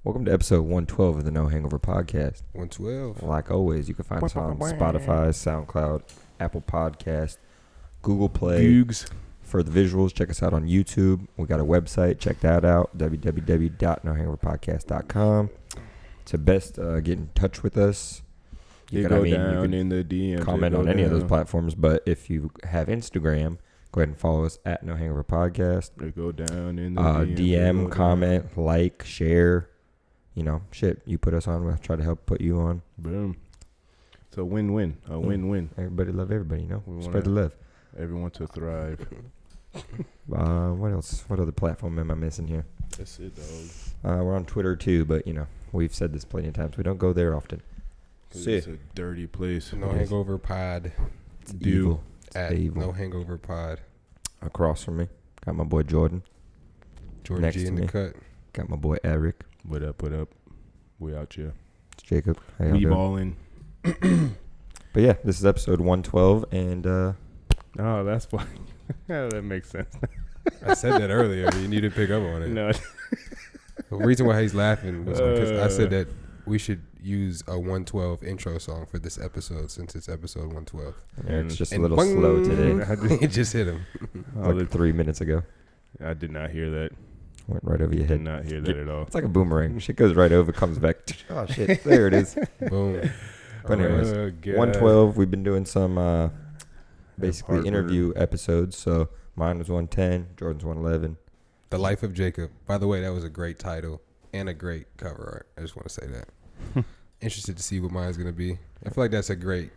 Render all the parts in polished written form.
Welcome to episode 112 of the No Hangover podcast. 112. Like always, you can find us on Spotify, SoundCloud, Apple Podcast, Google Play. Bugs. For the visuals, check us out on YouTube. We got a website. Check that out, www.nohangoverpodcast.com. It's the best. Get in touch with us. You can in the DMs. Comment on any of those platforms. But if you have Instagram, go ahead and follow us at No Hangover Podcast. They go down in the DM, comment, like, share. You know, shit. You put us on, we'll try to help put you on. Boom. It's a win-win. A win-win. Everybody love everybody, you know? Spread the love. Everyone to thrive. What else? What other platform am I missing here? That's it, dog. We're on Twitter too, but, you know, we've said this plenty of times. We don't go there often. It's a dirty place. No Hangover Pod. It's evil. At evil. No Hangover Pod. Across from me, got my boy Jordan. Jordan Next G to in the me. cut. Got my boy Eric. What up? We out here. It's Jacob. How y'all We doing? balling. But yeah, this is episode 112, and Oh, that's fine. That makes sense. I said that earlier. You need to pick up on it. No. The reason why he's laughing was because I said that we should use a 112 intro song for this episode since it's episode 112. Eric's just a And little boing, slow today. It just hit him. Like 3 minutes ago. I did not hear that. Went right over your Did head. not hear that at all. It's like a boomerang. Shit goes right over, comes back. Oh, shit. There it is. Boom. But anyways, God. 112, we've been doing some basically Hard interview episodes. So mine was 110, Jordan's 111. The Life of Jacob. By the way, that was a great title and a great cover art. I just want to say that. Interested to see what mine's going to be. I feel like that's a great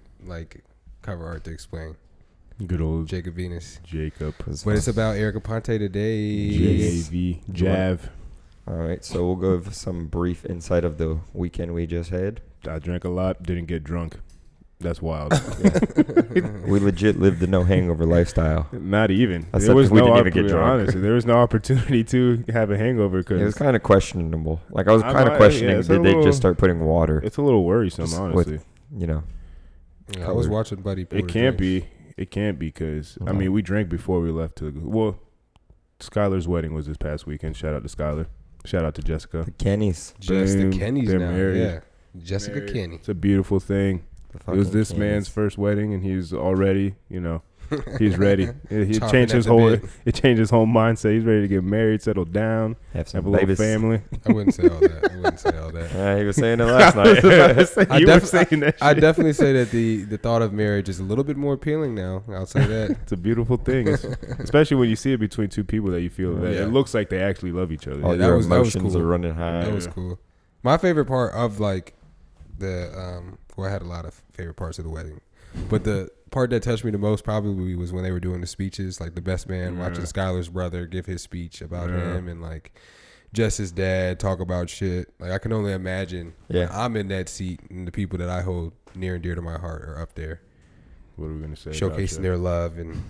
cover art to explain. Good old Jacob Venus. Jacob. But it's about Erica Ponte today. JAV. Jav. All right, so we'll go over some brief insight of the weekend we just had. I drank a lot. Didn't get drunk. That's wild. We legit lived the no hangover lifestyle. Not even. Except we didn't even get drunk. Honestly, there was no opportunity to have a hangover It was because kind of questionable. Like I was I'm kind of not- questioning, yeah, it's a did they little- just start putting water? it's a little worrisome, Just honestly. You know, Yeah, I was watching Buddy Porter. It can't be. It can't be because, I mean, we drank before we left to, well, Skylar's wedding was this past weekend. Shout out to Skylar. Shout out to Jessica. the Kennys. Just the Boom. Kennys They're now. married. Yeah. Jessica Married. Kenny. It's a beautiful thing. The It was fucking this man's Kennys. first wedding, and he's already, he's ready. He Chomping changed at his the whole. bit. It changed his whole mindset. He's ready to get married, settle down, Have some have a little babies. family. I wouldn't say all that. He was saying it last night. I You were def- saying that I shit. definitely say that the thought of marriage is a little bit more appealing now. I'll say that. It's a beautiful thing, especially when you see it between two people that you feel that Yeah. it looks like they actually love each other. All that your was emotions cool. are running high. That was cool. My favorite part of I had a lot of favorite parts of the wedding, but the part that touched me the most probably was when they were doing the speeches, like the best man watching Skylar's brother give his speech about him, and just his dad talk about shit. Like I can only imagine. Yeah. I'm in that seat, and the people that I hold near and dear to my heart are up there, What are we gonna say? showcasing their love and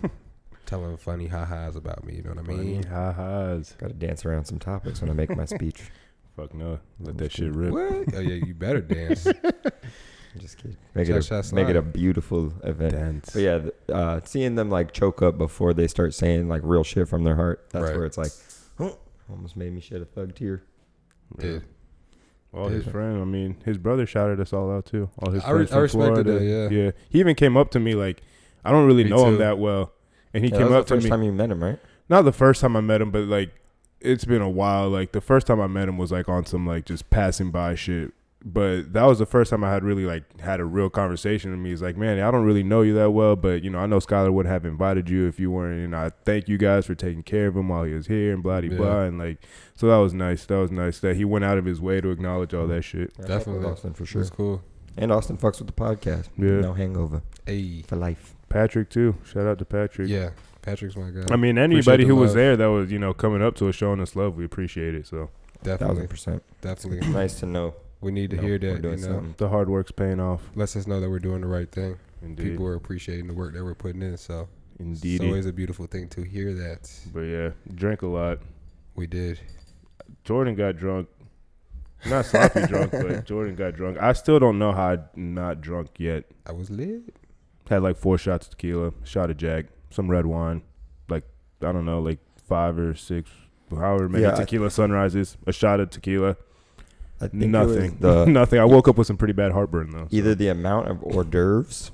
telling funny ha-has about me. You know what I mean? Ha-has. Got to dance around some topics when I make my speech. Fuck no. Let that shit rip. What? Oh yeah, you better dance. Just kidding. Make Cha-cha it a slide. beautiful event. Dance. But yeah, seeing them choke up before they start saying real shit from their heart, that's Right. where it's almost made me shed a thug tear. Did. All his friends. I mean, his brother shouted us all out too. All his I friends from respected Florida. that, yeah. Yeah. He even came up to me I don't really Me know him too. that well, and he Yeah, came that was up the to first me. time you met him, right? Not the first time I met him, but it's been a while. The first time I met him was on some just passing by shit. But that was the first time I had really had a real conversation with me. He's like, man, I don't really know you that well, but I know Skylar wouldn't have invited you if you weren't. And I thank you guys for taking care of him while he was here and blah blah blah. And so that was nice. That was nice that he went out of his way to acknowledge all that shit. Yeah, I fuck with Definitely. Austin for sure. That's cool. And Austin fucks with the podcast. Yeah. No hangover Hey. for life. Patrick too. Shout out to Patrick. Yeah. Patrick's my guy. I mean, Appreciate anybody the who was love. there that was coming up to us, showing us love, we appreciate it. So Definitely. 1,000%. Definitely. Nice to know. We need to No, hear we're that. doing something. the hard work's paying off. Lets us know that we're doing the right thing. Indeed. People are appreciating the work that we're putting in. So Indeed. it's always a beautiful thing to hear that. But yeah, drank a lot. We did. Jordan got drunk. Not sloppy drunk, but Jordan got drunk. I still don't know how I'm not drunk yet. I was lit. Had 4 shots of tequila, shot of Jack, some red wine, I don't know, 5 or 6, however many Yeah, tequila sunrises, a shot of tequila. I think it was Nothing. Nothing. I woke up with some pretty bad heartburn though. either the amount of hors d'oeuvres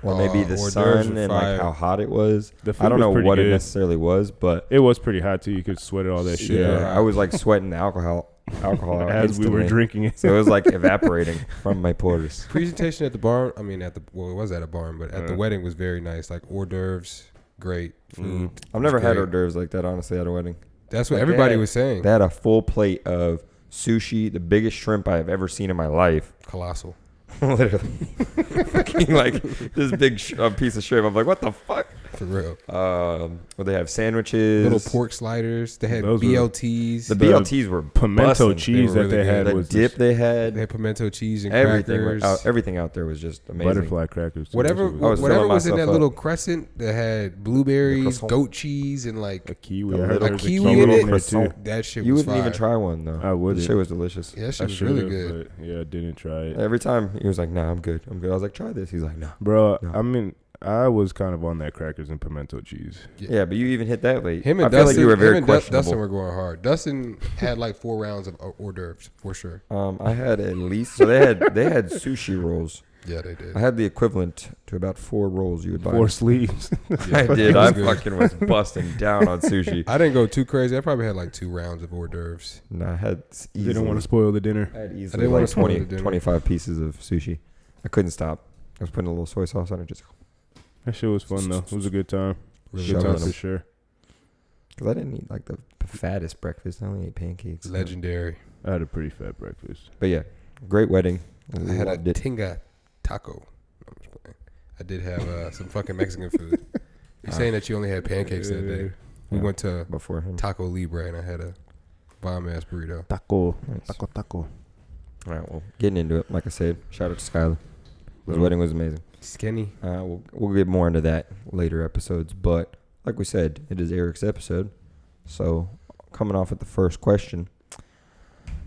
or maybe the hors d'oeuvres sun were and fire. like how hot it was. The food I don't was know pretty what good. it necessarily was, but It was pretty hot too. You could sweat all that shit yeah, out I was like sweating the alcohol out as we were instantly. drinking it. So it was like evaporating from my pores. Presentation at the barn. I mean, it was at a barn, but at the wedding was very nice. Like hors d'oeuvres, great food. I've never had great. hors d'oeuvres like that, honestly, at a wedding. That's what Like, everybody was saying. They had a full plate of sushi, the biggest shrimp I have ever seen in my life. Colossal. Literally. Fucking like this big piece of shrimp. I'm like, what the fuck? For real. Well, they have sandwiches. Little pork sliders. They had Those were- BLTs. The BLTs were Pimento bussin'. cheese They were that they really had good. The was dip just they had. They had pimento cheese and Everything, crackers. everything out there was just amazing. butterfly crackers. too. Whatever, That shit I was whatever filling was in myself that up. little crescent that had blueberries, croissant. goat cheese, and like a kiwi. A I heard little there was kiwi kiwi in it? there too. that shit You was wouldn't even fire. try one though. I wouldn't. The shit was delicious. Yeah, that shit I was really should've, good. but yeah, I didn't try it. Every time he was like, "Nah, I'm good. I'm good." I was like, "Try this." He's like, "No." Bro, No. I mean, I was kind of on that crackers and pimento cheese. Yeah, but you even hit that late. Him and I feel Dustin, like you were very him and Dustin questionable. were going hard. Dustin had like 4 rounds of hors d'oeuvres for sure. I had at least so they had sushi rolls. Yeah, they did. I had the equivalent to about 4 rolls you would buy. 4 sleeves. I Yeah, did. it I was good. fucking was busting down on sushi. I didn't go too crazy. I probably had like 2 rounds of hors d'oeuvres. No, I had easily, Didn't want to spoil the dinner. I had easily didn't wanna like spoil 20, the dinner. 25 pieces of sushi. I couldn't stop. I was putting a little soy sauce on it just That shit was fun though. It was a good time. Really Good Shoving time them. for sure. because I didn't eat like the fattest breakfast. I only ate pancakes. Legendary. I had a pretty fat breakfast. But yeah, great wedding. I had a Loved it. tinga taco. No, I'm just playing. I did have some fucking Mexican food. You're saying that you only had pancakes that day. We Yeah. went to before him. Taco Libre and I had a bomb ass burrito. Taco. Nice. Taco. All right, well, getting into it. Like I said, shout out to Skylar. His Mhm. wedding was amazing. Skinny. We'll get more into that later episodes, but like we said, it is Eric's episode. So coming off with the first question,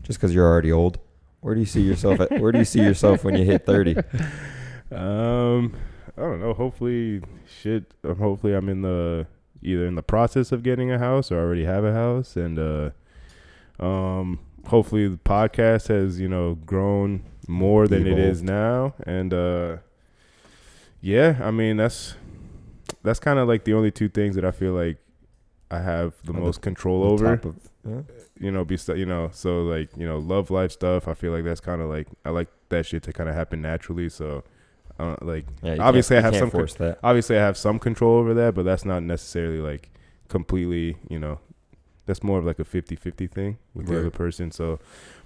just because you're already old, where do you see yourself at? Where do you see yourself when you hit 30? I don't know. Hopefully I'm in the either in the process of getting a house or already have a house, and hopefully the podcast has grown more than it is now, and yeah, I mean that's kind of like the only 2 things that I feel like I have the most control over. Top of, yeah. So like love life stuff. I feel like that's kind of like I like that shit to kind of happen naturally. So like Yeah, you obviously I can't- have you can't some force that. obviously I have some control over that, but that's not necessarily like completely, that's more of like a 50-50 thing with the Right. other person. So,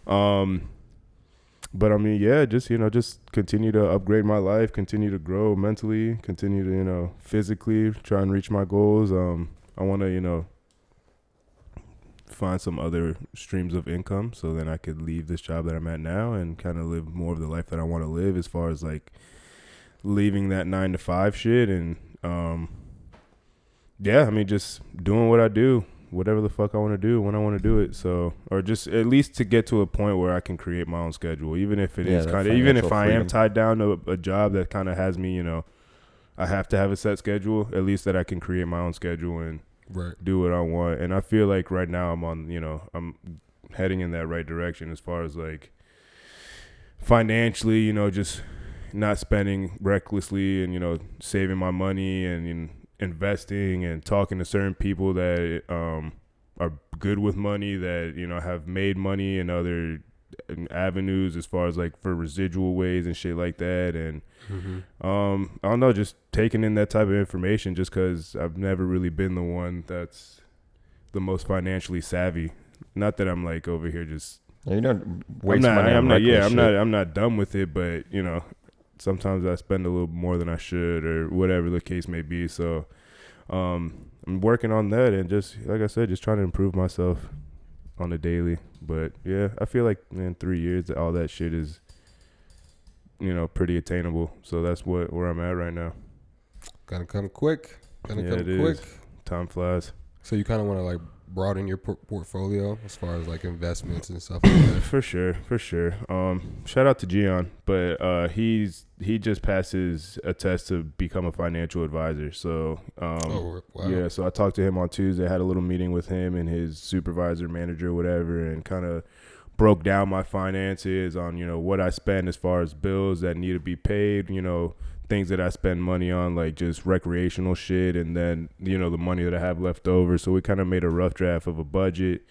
but I mean, yeah, just continue to upgrade my life, continue to grow mentally, continue to, physically try and reach my goals. I want to, find some other streams of income so then I could leave this job that I'm at now and kind of live more of the life that I want to live, as far as like leaving that 9-to-5 shit and yeah, I mean just doing what I do, whatever the fuck I want to do when I want to do it. So, or just at least to get to a point where I can create my own schedule, even if it is that kind of, even if financial I am freedom. tied down to a job that kind of has me, I have to have a set schedule, at least that I can create my own schedule and Right. do what I want. And I feel like right now I'm on, I'm heading in that right direction as far as like financially, just not spending recklessly and, saving my money and investing and talking to certain people that are good with money, that, have made money in other avenues as far as like for residual ways and shit like that. And I don't know, just taking in that type of information, just because I've never really been the one that's the most financially savvy. Not that I'm like over here just Yeah, you don't waste money. I'm not dumb with it, but sometimes I spend a little more than I should, or whatever the case may be. So I'm working on that, and just like I said, just trying to improve myself on a daily. But yeah, I feel like in 3 years all that shit is pretty attainable. So that's where I'm at right now. Gonna come quick. Yeah, it is. Time flies. So you kind of want to like broaden your portfolio as far as like investments and stuff like that. For sure. Shout out to Gian, but he just passes a test to become a financial advisor. So Oh, wow. yeah, so I talked to him on Tuesday, had a little meeting with him and his supervisor, manager, whatever, and kind of broke down my finances on, what I spend as far as bills that need to be paid, things that I spend money on, like just recreational shit, and then, the money that I have left over. So we kind of made a rough draft of a budget.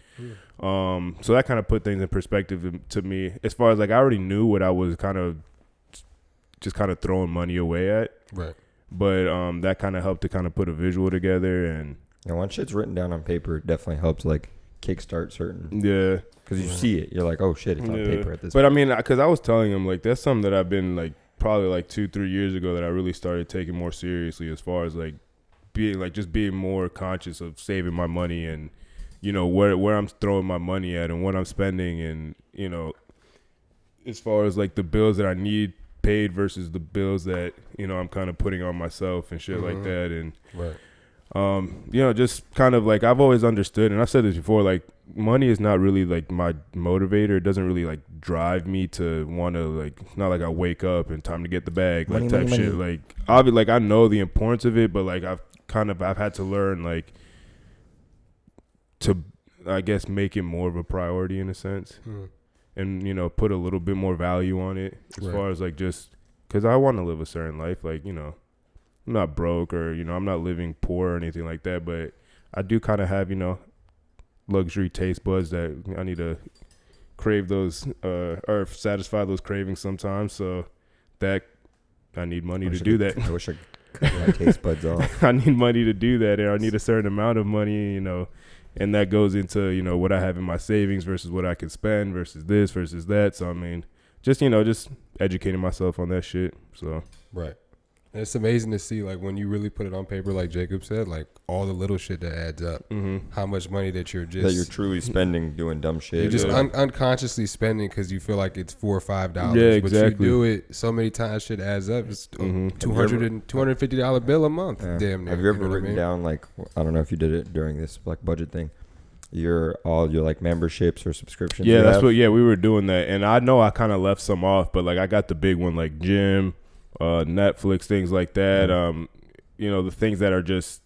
So that kind of put things in perspective to me. As far as like, I already knew what I was kind of throwing money away at. Right. But that kind of helped to kind of put a visual together. And once shit's written down on paper, it definitely helps like kickstart certain. Yeah. Because you see it. You're like, oh shit, it's on paper at this point. But point. I mean, because I was telling him, like, that's something that I've been like, probably like 2-3 years ago that I really started taking more seriously, as far as like being more conscious of saving my money and, where I'm throwing my money at and what I'm spending, and, as far as like the bills that I need paid versus the bills that, I'm kind of putting on myself and shit like that. And, right. Just kind of like, I've always understood, and I said this before, like, money is not really like my motivator. It doesn't really like drive me to want to, like, not like I wake up and time to get the bag, like type shit. Like, obviously, like, I know the importance of it, but like I've had to learn like to, I guess, make it more of a priority in a sense, and put a little bit more value on it as far as like, just because I want to live a certain life. Like, I'm not broke, or I'm not living poor or anything like that, but I do kind of have luxury taste buds that I need to crave those or satisfy those cravings sometimes. So that I need money to do that. I wish I cut my taste buds off. I need money to do that, and I need a certain amount of money, and that goes into what I have in my savings versus what I can spend versus this versus that. So I mean, just educating myself on that shit. So right. And it's amazing to see, like, when you really put it on paper, like Jacob said, like all the little shit that adds up, how much money that you're truly spending doing dumb shit. You're just unconsciously spending because you feel like it's $4 or $5. Yeah, exactly. But you do it so many times, shit adds up. It's $250 bill a month. Yeah. Damn near. Have you ever written down, like, I don't know if you did it during this like budget thing, all your like memberships or subscriptions? Yeah, we were doing that, and I know I kind of left some off, but like I got the big one, like gym, Netflix, things like that. The things that are just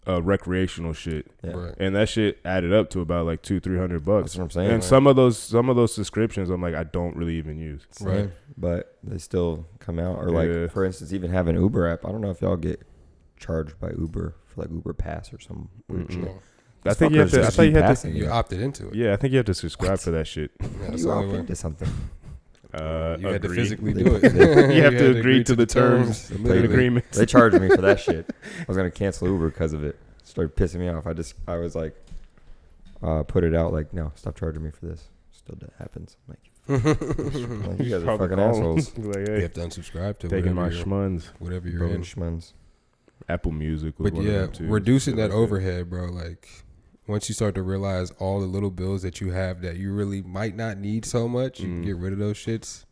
recreational shit. Yeah. Right. And that shit added up to about like $200-$300. That's what I'm saying. And some of those subscriptions I'm like, I don't really even use. Right. But they still come out. Or like, for instance, even have an Uber app. I don't know if y'all get charged by Uber for like Uber Pass or some weird shit. I think you have to. I thought you had to. You opted into it. Yeah, I think you have to subscribe for that shit. Yeah, you opt into something. You had to physically do it. You have to agree to the terms and agreements. They charged me for that shit. I was gonna cancel Uber because of it. Started pissing me off. I was like, put it out like, no, stop charging me for this. Still that happens. I'm like, you guys are fucking assholes. Like, hey, you have to unsubscribe to taking my schmuns, whatever you're in. Schmuns. Apple Music. But yeah, reducing that overhead, bro. Like, once you start to realize all the little bills that you have that you really might not need so much, you can get rid of those shits.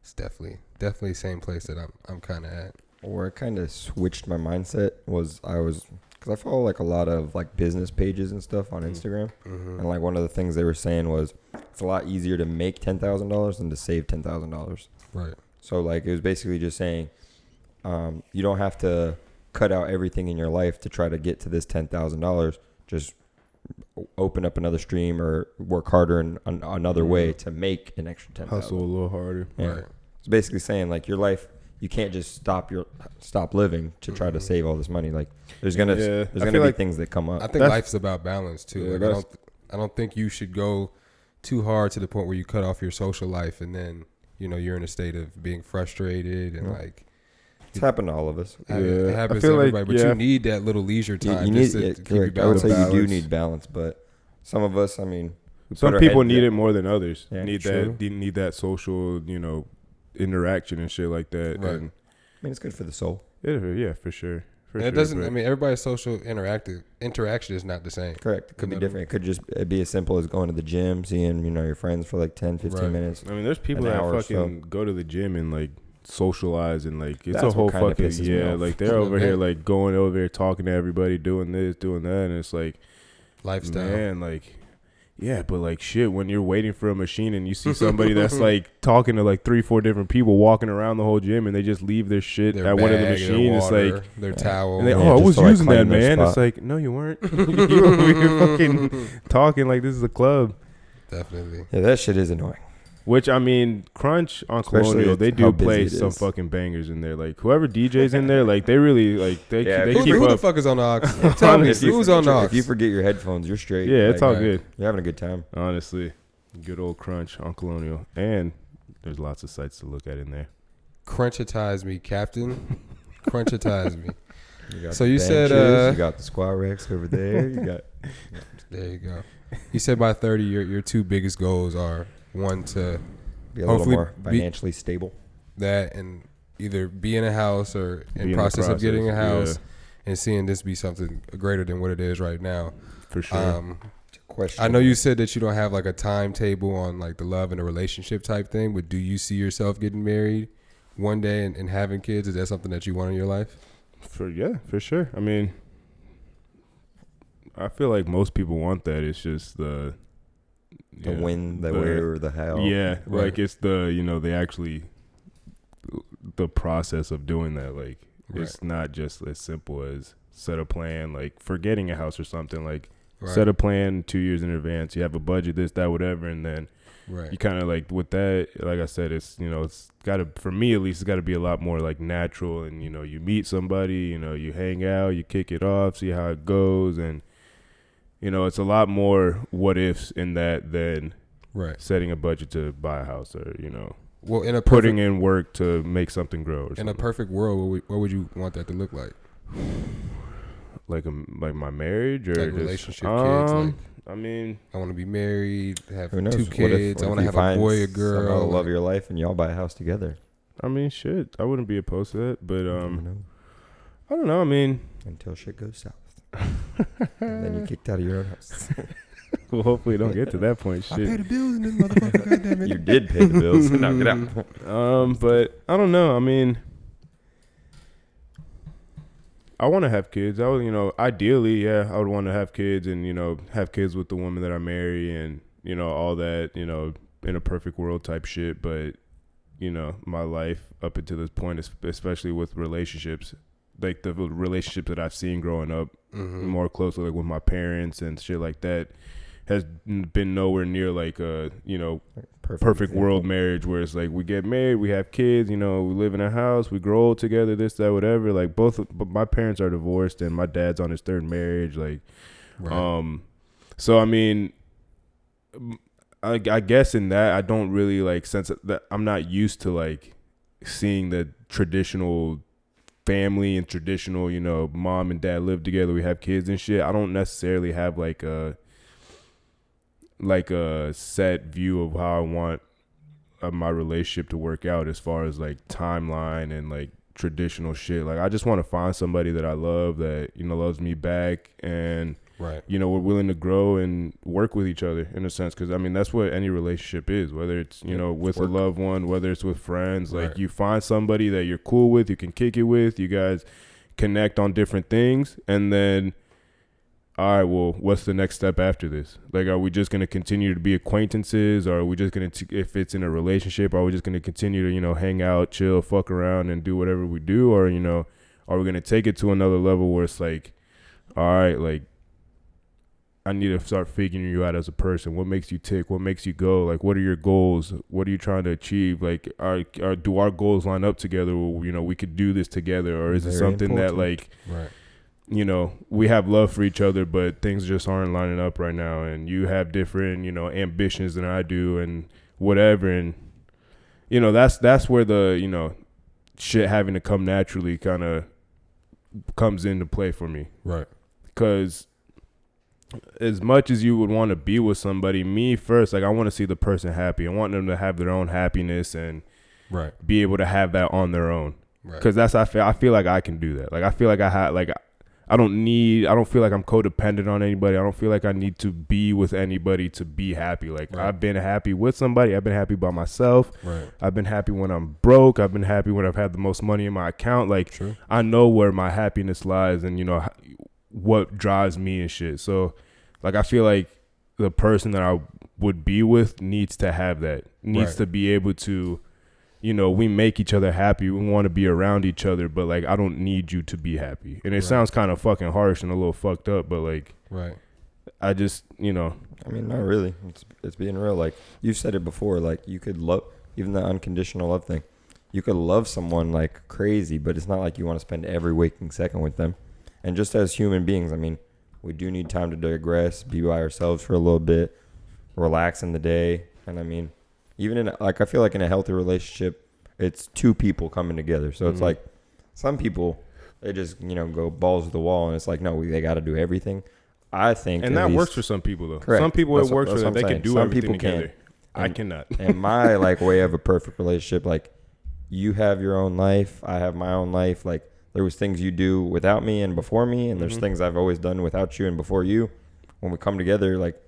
It's definitely same place that I'm kind of at. Where it kind of switched my mindset was because I follow like a lot of like business pages and stuff on Instagram, and like one of the things they were saying was it's a lot easier to make $10,000 than to save $10,000. Right. So like it was basically just saying you don't have to cut out everything in your life to try to get to this $10,000. Just open up another stream or work harder in another way to make an extra $10,000. Hustle a little harder. Yeah. Right. It's basically saying like your life, you can't just stop living to try to save all this money. Like there's gonna be like things that come up. I think life's about balance too. Yeah, like I don't think you should go too hard to the point where you cut off your social life and then you're in a state of being frustrated and like. It's happened to all of us. It happens to everybody, but you need that little leisure time. You need to keep your balance. I would say you do need balance, but some of us, I mean, some people need it more than others. Yeah, need that social, interaction and shit like that. Right. And I mean, it's good for the soul. Yeah, for sure. It doesn't. I mean, everybody's social interaction is not the same. Correct. It could be different. It could just be as simple as going to the gym, seeing your friends for like 10, 15 minutes. I mean, there's people that fucking go to the gym and like socialize and like it's a whole fucking like they're over here like going over there talking to everybody, doing this, doing that, and it's like lifestyle, man. Like, yeah, but like shit, when you're waiting for a machine and you see somebody that's like talking to like 3-4 different people walking around the whole gym and they just leave their shit at one of the machines, it's like their towel. And they, I was using that, man. It's like, no, you weren't. You were fucking talking like this is a club. Definitely. Yeah, that shit is annoying. Which, I mean, Crunch on Especially Colonial, they it's how do busy play it some is. fucking bangers in there. Like, whoever DJ's in there, like, they really, like, they Who keep the up. fuck is on the aux? Tell me, who's on the aux? If you forget your headphones, you're straight. Yeah, it's Like, all good. You're having a good time. Honestly. Good old Crunch on Colonial. And there's lots of sites to look at in there. Crunchitize me, Captain. Crunchitize me. got So the you said, benches, you got the squat racks over there. You got there you go. You said by 30, your two biggest goals are one to be a little hopefully more financially stable. that and either be in a house or Be in in the process of getting a process, house and seeing this be something greater than what it is right now. For sure. Question. I know you said that you don't have like a timetable on like the love and the relationship type thing, but do you see yourself getting married one day and having kids? Is that something that you want in your life? For sure. I mean, I feel like most people want that. It's just the when, the where, or the how. Yeah, Right. like it's the process of doing that. Like it's not just as simple as set a plan, like for getting a house or something. Like set a plan 2 years in advance. You have a budget, this, that, whatever, and then you kind of like with that. Like I said, it's it's got to, for me at least, it's got to be a lot more like natural. And you meet somebody, you hang out, you kick it off, see how it goes, and it's a lot more what ifs in that than setting a budget to buy a house or well, in a putting in work to make something grow. Or in a perfect world, what would you want that to look like? Like my marriage or Like just, relationship, kids. Like, I mean, I want to be married, have Who knows? 2 kids. I want to have a boy, a girl. Somehow the love of your life, and y'all buy a house together. I mean, shit. I wouldn't be opposed to that, but You never know. I don't know. I mean, Until shit goes south, and then you're kicked out of your own house. well, hopefully, don't get to that point. I pay Shit. the bills in this motherfucker. Goddamn it. You did pay the bills. Now get out. But I don't know. I mean, I want to have kids. I would, ideally, yeah, I would want to have kids and, have kids with the woman that I marry and, all that, in a perfect world type shit. But, my life up until this point, especially with relationships, like the relationships that I've seen growing up more closely, like with my parents and shit like that, has been nowhere near like a, perfect world marriage where it's like we get married, we have kids, we live in a house, we grow old together, this, that, whatever. Like but my parents are divorced and my dad's on his third marriage. Like, so I mean, I guess in that I don't really like sense that I'm not used to like seeing the traditional family and traditional, mom and dad live together, we have kids and shit. I don't necessarily have like a set view of how I want my relationship to work out as far as like timeline and like traditional shit. Like I just want to find somebody that I love that, loves me back and, we're willing to grow and work with each other in a sense. Cause I mean, that's what any relationship is, whether it's, with a loved one, whether it's with friends, like you find somebody that you're cool with, you can kick it with, you guys connect on different things. And then, all right, well, what's the next step after this? Like, are we just going to continue to be acquaintances? Or are we just going to, if it's in a relationship, are we just going to continue to, hang out, chill, fuck around and do whatever we do? Or, are we going to take it to another level where it's like, all right, like, I need to start figuring you out as a person. What makes you tick? What makes you go? Like, what are your goals? What are you trying to achieve? Like, do our goals line up together? Where, we could do this together? Or is it something that, like, we have love for each other, but things just aren't lining up right now. And you have different, ambitions than I do and whatever. And, that's where the, shit having to come naturally kind of comes into play for me. Right. Because as much as you would want to be with somebody, me first, like I want to see the person happy. I want them to have their own happiness and be able to have that on their own. Because I feel like I can do that. Like I feel like I don't feel like I'm codependent on anybody. I don't feel like I need to be with anybody to be happy. Like I've been happy with somebody. I've been happy by myself. I've been happy when I'm broke. I've been happy when I've had the most money in my account. Like I know where my happiness lies and, what drives me and shit. So like I feel like the person that I would be with needs to have that. Needs to be able to, we make each other happy. We want to be around each other, but like I don't need you to be happy. And it sounds kind of fucking harsh and a little fucked up, but like I just, I mean, not really. It's being real. Like, you've said it before. Like, you could love, even the unconditional love thing. You could love someone like crazy, but it's not like you want to spend every waking second with them. And just as human beings, I mean, we do need time to digress, be by ourselves for a little bit, relax in the day. And I mean, even in, like, I feel like in a healthy relationship, it's two people coming together. So it's like some people, they just, go balls to the wall, and it's like, no, they got to do everything. I think, and that works for some people though. Correct. Some people it works for them. They saying. can do some everything people together. Can. I cannot. And my way of a perfect relationship, like, you have your own life, I have my own life. Like, there was things you do without me and before me, and there's things I've always done without you and before you. When we come together, like,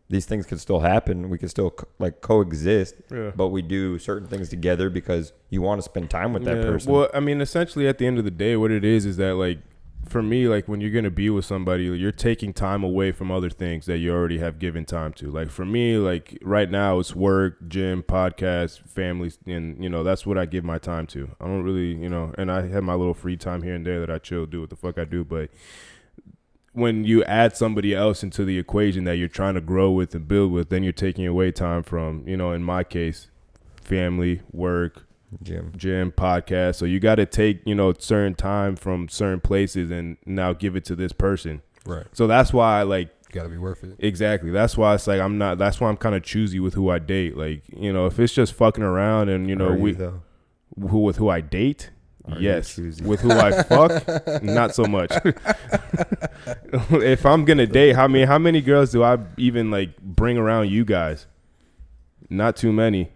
these things could still happen. We could still coexist, but we do certain things together because you want to spend time with that person. Well, I mean, essentially at the end of the day, what it is that, like, for me, like, when you're going to be with somebody, you're taking time away from other things that you already have given time to. Like, for me, like, right now it's work, gym, podcast, family, and, that's what I give my time to. I don't really, and I have my little free time here and there that I chill, do what the fuck I do. But when you add somebody else into the equation that you're trying to grow with and build with, then you're taking away time from, in my case, family, work, gym, podcast. So you got to take, certain time from certain places and now give it to this person. Right. So that's why, like, got to be worth it. Exactly. That's why it's like that's why I'm kind of choosy with who I date. Like, if it's just fucking around and, with who I date, yes. With who I fuck, not so much. If I'm going to date, how many girls do I even, like, bring around you guys? Not too many.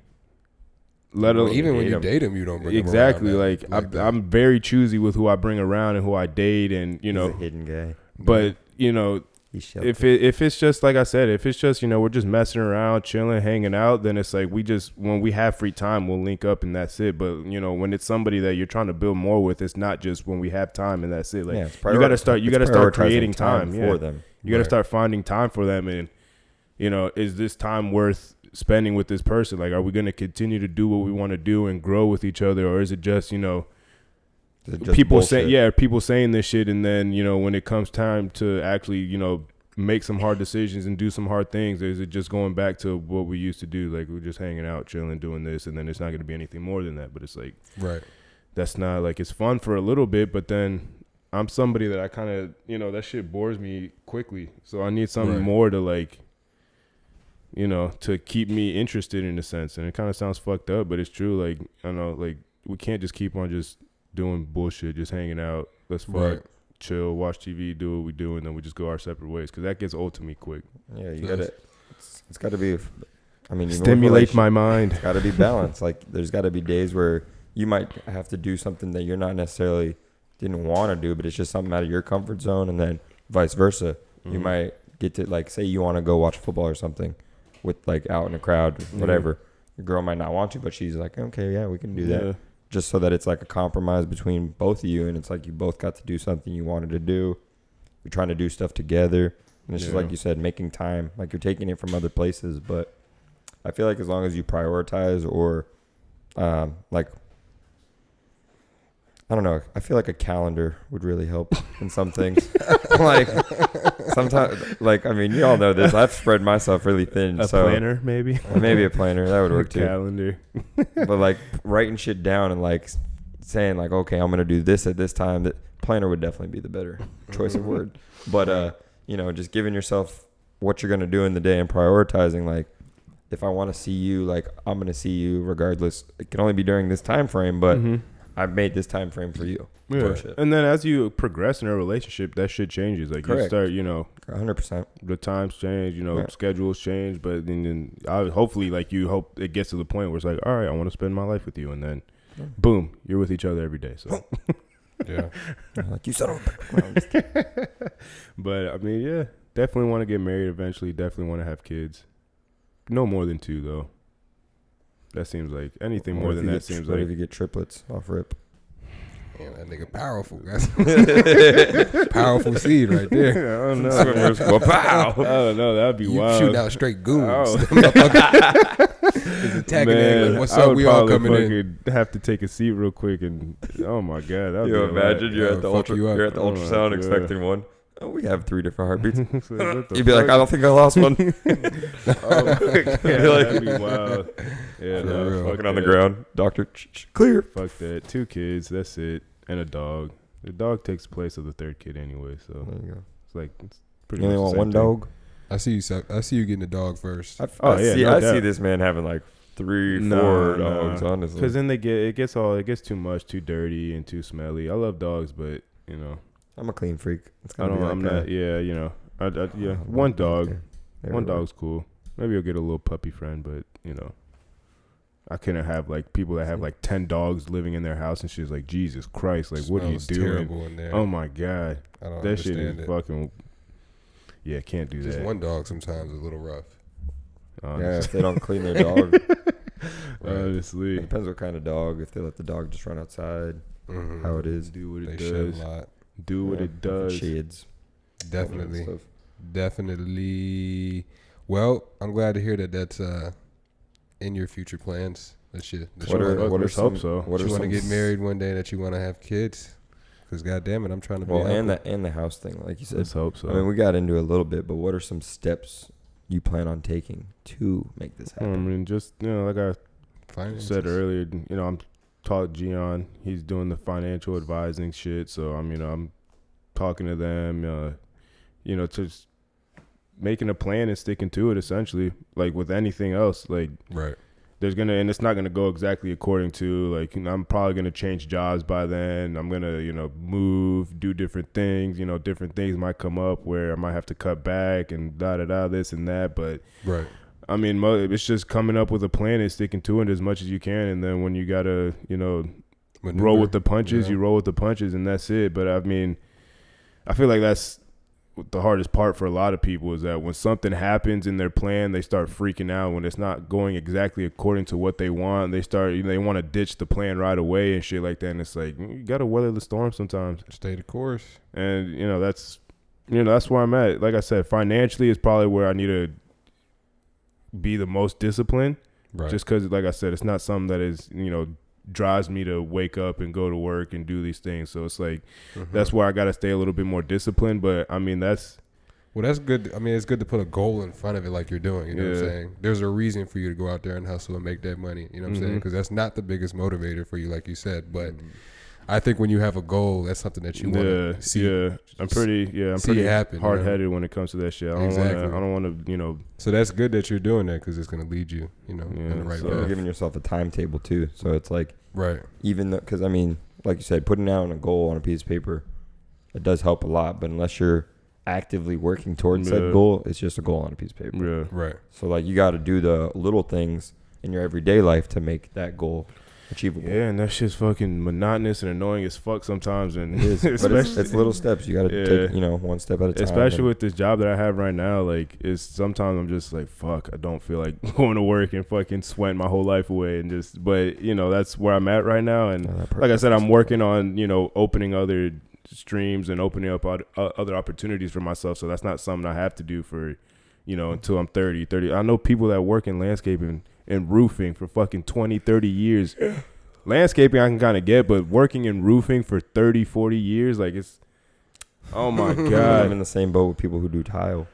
Even when you date them, you don't bring exactly them around, like I'm very choosy with who I bring around and who I date, and He's a hidden guy. But if it's just like I said, if it's just we're just messing around, chilling, hanging out, then it's like when we have free time, we'll link up and that's it. But when it's somebody that you're trying to build more with, it's not just when we have time and that's it. Like, you got to start creating time for them. You got to start finding time for them, and is this time worth spending with this person? Like, are we going to continue to do what we want to do and grow with each other, or is it just people saying this shit, and then when it comes time to actually make some hard decisions and do some hard things, is it just going back to what we used to do? Like, we're just hanging out, chilling, doing this, and then it's not going to be anything more than that. But it's like, right, that's not, like, it's fun for a little bit, but then I'm somebody that I kind of that shit bores me quickly, so I need something more to, like, to keep me interested in a sense. And it kind of sounds fucked up, but it's true. Like, I know, like, we can't just keep on just doing bullshit, just hanging out. Let's fuck, chill, watch TV, do what we do, and then we just go our separate ways, because that gets old to me quick. Yeah, you gotta. It's got to be. I mean, stimulate my mind. It's got to be balanced. Like, there's got to be days where you might have to do something that you're not necessarily didn't want to do, but it's just something out of your comfort zone, and then vice versa. You might get to, like, say you want to go watch football or something with, like, out in a crowd, whatever. Your girl might not want to, but she's like, okay, yeah, we can do that. Just so that it's like a compromise between both of you, and it's like you both got to do something you wanted to do. You're trying to do stuff together, and it's just like you said, making time. Like, you're taking it from other places, but I feel like as long as you prioritize, or like, I don't know, I feel like a calendar would really help in some things. Like, sometimes, like, I mean, you all know this. I've spread myself really thin. A planner, maybe? Maybe a planner. That would work too. Calendar. But, like, writing shit down and, like, saying, like, okay, I'm going to do this at this time. That planner would definitely be the better choice of word. But, just giving yourself what you're going to do in the day and prioritizing, like, if I want to see you, like, I'm going to see you regardless. It can only be during this time frame, but I've made this time frame for you. Yeah. And then as you progress in a relationship, that shit changes. Like, you start, 100%. The times change, schedules change, but then hopefully, like, you hope it gets to the point where it's like, all right, I want to spend my life with you, and then boom, you're with each other every day. So yeah, like, you son of a. But I mean, definitely want to get married eventually. Definitely want to have kids. No more than 2 though. That seems like anything more than that seems like. What if you get triplets off rip? Damn, that nigga powerful. That's powerful seed right there. I don't know. Pow! I don't know. That'd be wild. Shooting out straight goons. Oh. He's attacking niggas like, what's up? We all coming in. Have to take a seat real quick, and oh my god, that'd you be imagine lot. you're at the fuck you up. you're at the ultrasound expecting one. Oh, we have 3 different heartbeats. So what the You'd be like, fuck? I don't think I lost one. Oh, yeah, that'd be wild. Yeah, no, Fucking on the ground. Doctor, clear. Fuck that. 2 kids, that's it, and a dog. The dog takes place of the 3rd kid anyway, so There you go. it's like it's You pretty only much want the one same thing. dog? I see you getting a dog first. I Oh, yeah, see, no I see doubt. this man having like 3, 4 No, dogs, honestly. Because then it gets too much, too dirty, and too smelly. I love dogs, but I'm a clean freak. It's I gonna be don't. like I'm not. that. Yeah, one dog. There One we go. dog's cool. Maybe I'll get a little puppy friend, but I couldn't have like people that have like 10 dogs living in their house and shit's like, Jesus Christ, like what are you Smells doing? terrible in there. Oh my God, I don't that shit understand is it. fucking. Yeah, can't do Just that. one dog sometimes is a little rough. Yeah, if they don't clean their dog. Honestly, It depends what kind of dog. If they let the dog just run outside, Mm-hmm. how it is. do what They it shed does. a lot. Do what Yeah, it does. Sheds. Definitely. Stuff. Definitely. Well, I'm glad to hear that that's in your future plans. That you What are let's some? hope so. What you are want to some get married one day, that you want to have kids. Because goddamn it, I'm trying to be. Well, uncle. and the house thing, like you said. Let's hope so. I mean, we got into it a little bit, but what are some steps you plan on taking to make this I happen? mean, just like I Finances. said earlier, I'm taught Gian. He's doing the financial advising shit. So I'm talking to them. Just making a plan and sticking to it. Essentially, like with anything else, like Right. and it's not gonna go exactly according to like I'm probably gonna change jobs by then. I'm gonna move, do different things. Different things might come up where I might have to cut back and this and that. But Right. I mean, it's just coming up with a plan and sticking to it as much as you can. And then when you gotta Maneuver. roll with the punches, Yeah. you roll with the punches, and that's it. But I mean, I feel like that's the hardest part for a lot of people, is that when something happens in their plan, they start freaking out when it's not going exactly according to what they want. They want to ditch the plan right away and shit like that. And it's like, you got to weather the storm sometimes. Stay the course. And, that's where I'm at. Like I said, financially is probably where I need to be the most disciplined. Right. Just because, like I said, it's not something that is, drives me to wake up and go to work and do these things. So it's like, that's where I got to stay a little bit more disciplined. But I mean, that's good. I mean, it's good to put a goal in front of it like you're doing. You know what I'm Yeah. saying? There's a reason for you to go out there and hustle and make that money. You know what I'm saying? Because that's not the biggest motivator for you, like you said. But I think when you have a goal, that's something that you want to see. Yeah, I'm pretty see it happen, you know? hard-headed when it comes to that shit. I don't want to, So that's good that you're doing that, because it's going to lead you, in the right so- You're path. giving yourself a timetable too, so it's like Right. even though, because I mean, like you said, putting down a goal on a piece of paper, it does help a lot. But unless you're actively working towards Yeah. that goal, it's just a goal on a piece of paper. yeah. Right. So like you got to do the little things in your everyday life to make that goal achievable. Yeah, and that shit's fucking monotonous and annoying as fuck sometimes. And It is, but it's little steps. You got to Yeah. take, one step at a time. especially and- with this job that I have right now, like it's sometimes I'm just like, fuck, I don't feel like going to work and fucking sweating my whole life away and just, but that's where I'm at right now. And like I said, I'm working on, opening other streams and opening up other opportunities for myself. So that's not something I have to do for, until I'm 30. I know people that work in landscaping and roofing for fucking 20, 30 years. Landscaping I can kind of get, but working in roofing for 30, 40 years, like it's, oh my God. I'm in the same boat with people who do tile.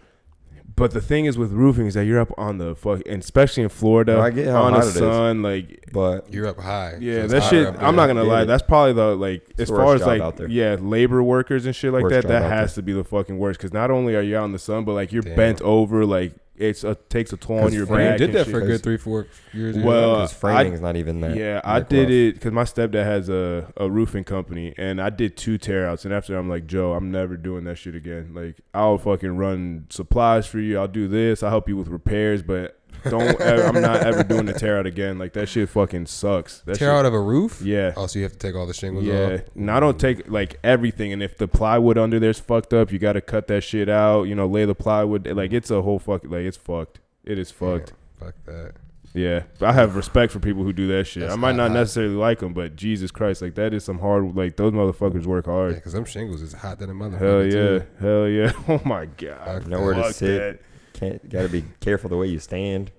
But the thing is with roofing is that you're up on the fuck, and especially in Florida, No, I get how on hot the it is. sun, like, But You're up high. yeah, so it's that hotter shit. up I'm there. not gonna Yeah. lie, that's probably the like It's as the far worst as job like out there. yeah, labor workers and shit like Worst that. job That out has there. to be the fucking worst because not only are you out in the sun, but like you're Damn. bent over, like takes a toll on 'Cause your Frank back. You did and that shit. for a good 3-4 years. Well, because framing's not even that. Yeah, I that did rough. it because my stepdad has a roofing company, and I did 2 tear outs. And after I'm like, Joe, I'm never doing that shit again. Like, I'll fucking run supplies for you. I'll do this. I'll help you with repairs, but I'm not ever doing the tear out again. Like, that shit fucking sucks. That tear shit, out of a roof? yeah. Oh, so you have to take all the shingles Yeah, off? and I don't take like everything, and if the plywood under there's fucked up, you got to cut that shit out. Lay the plywood. Like it's a whole fucking it's fucked. It is fucked. Yeah, fuck that. Yeah, I have respect for people who do that shit. That's I might not hot. necessarily like them, but Jesus Christ, like that is some hard. Like those motherfuckers work Yeah, hard. because them shingles is hot than a motherfucker. Hell yeah, too. hell yeah. Oh my god, Fuck Nowhere to Fuck sit. Got to be careful the way you stand.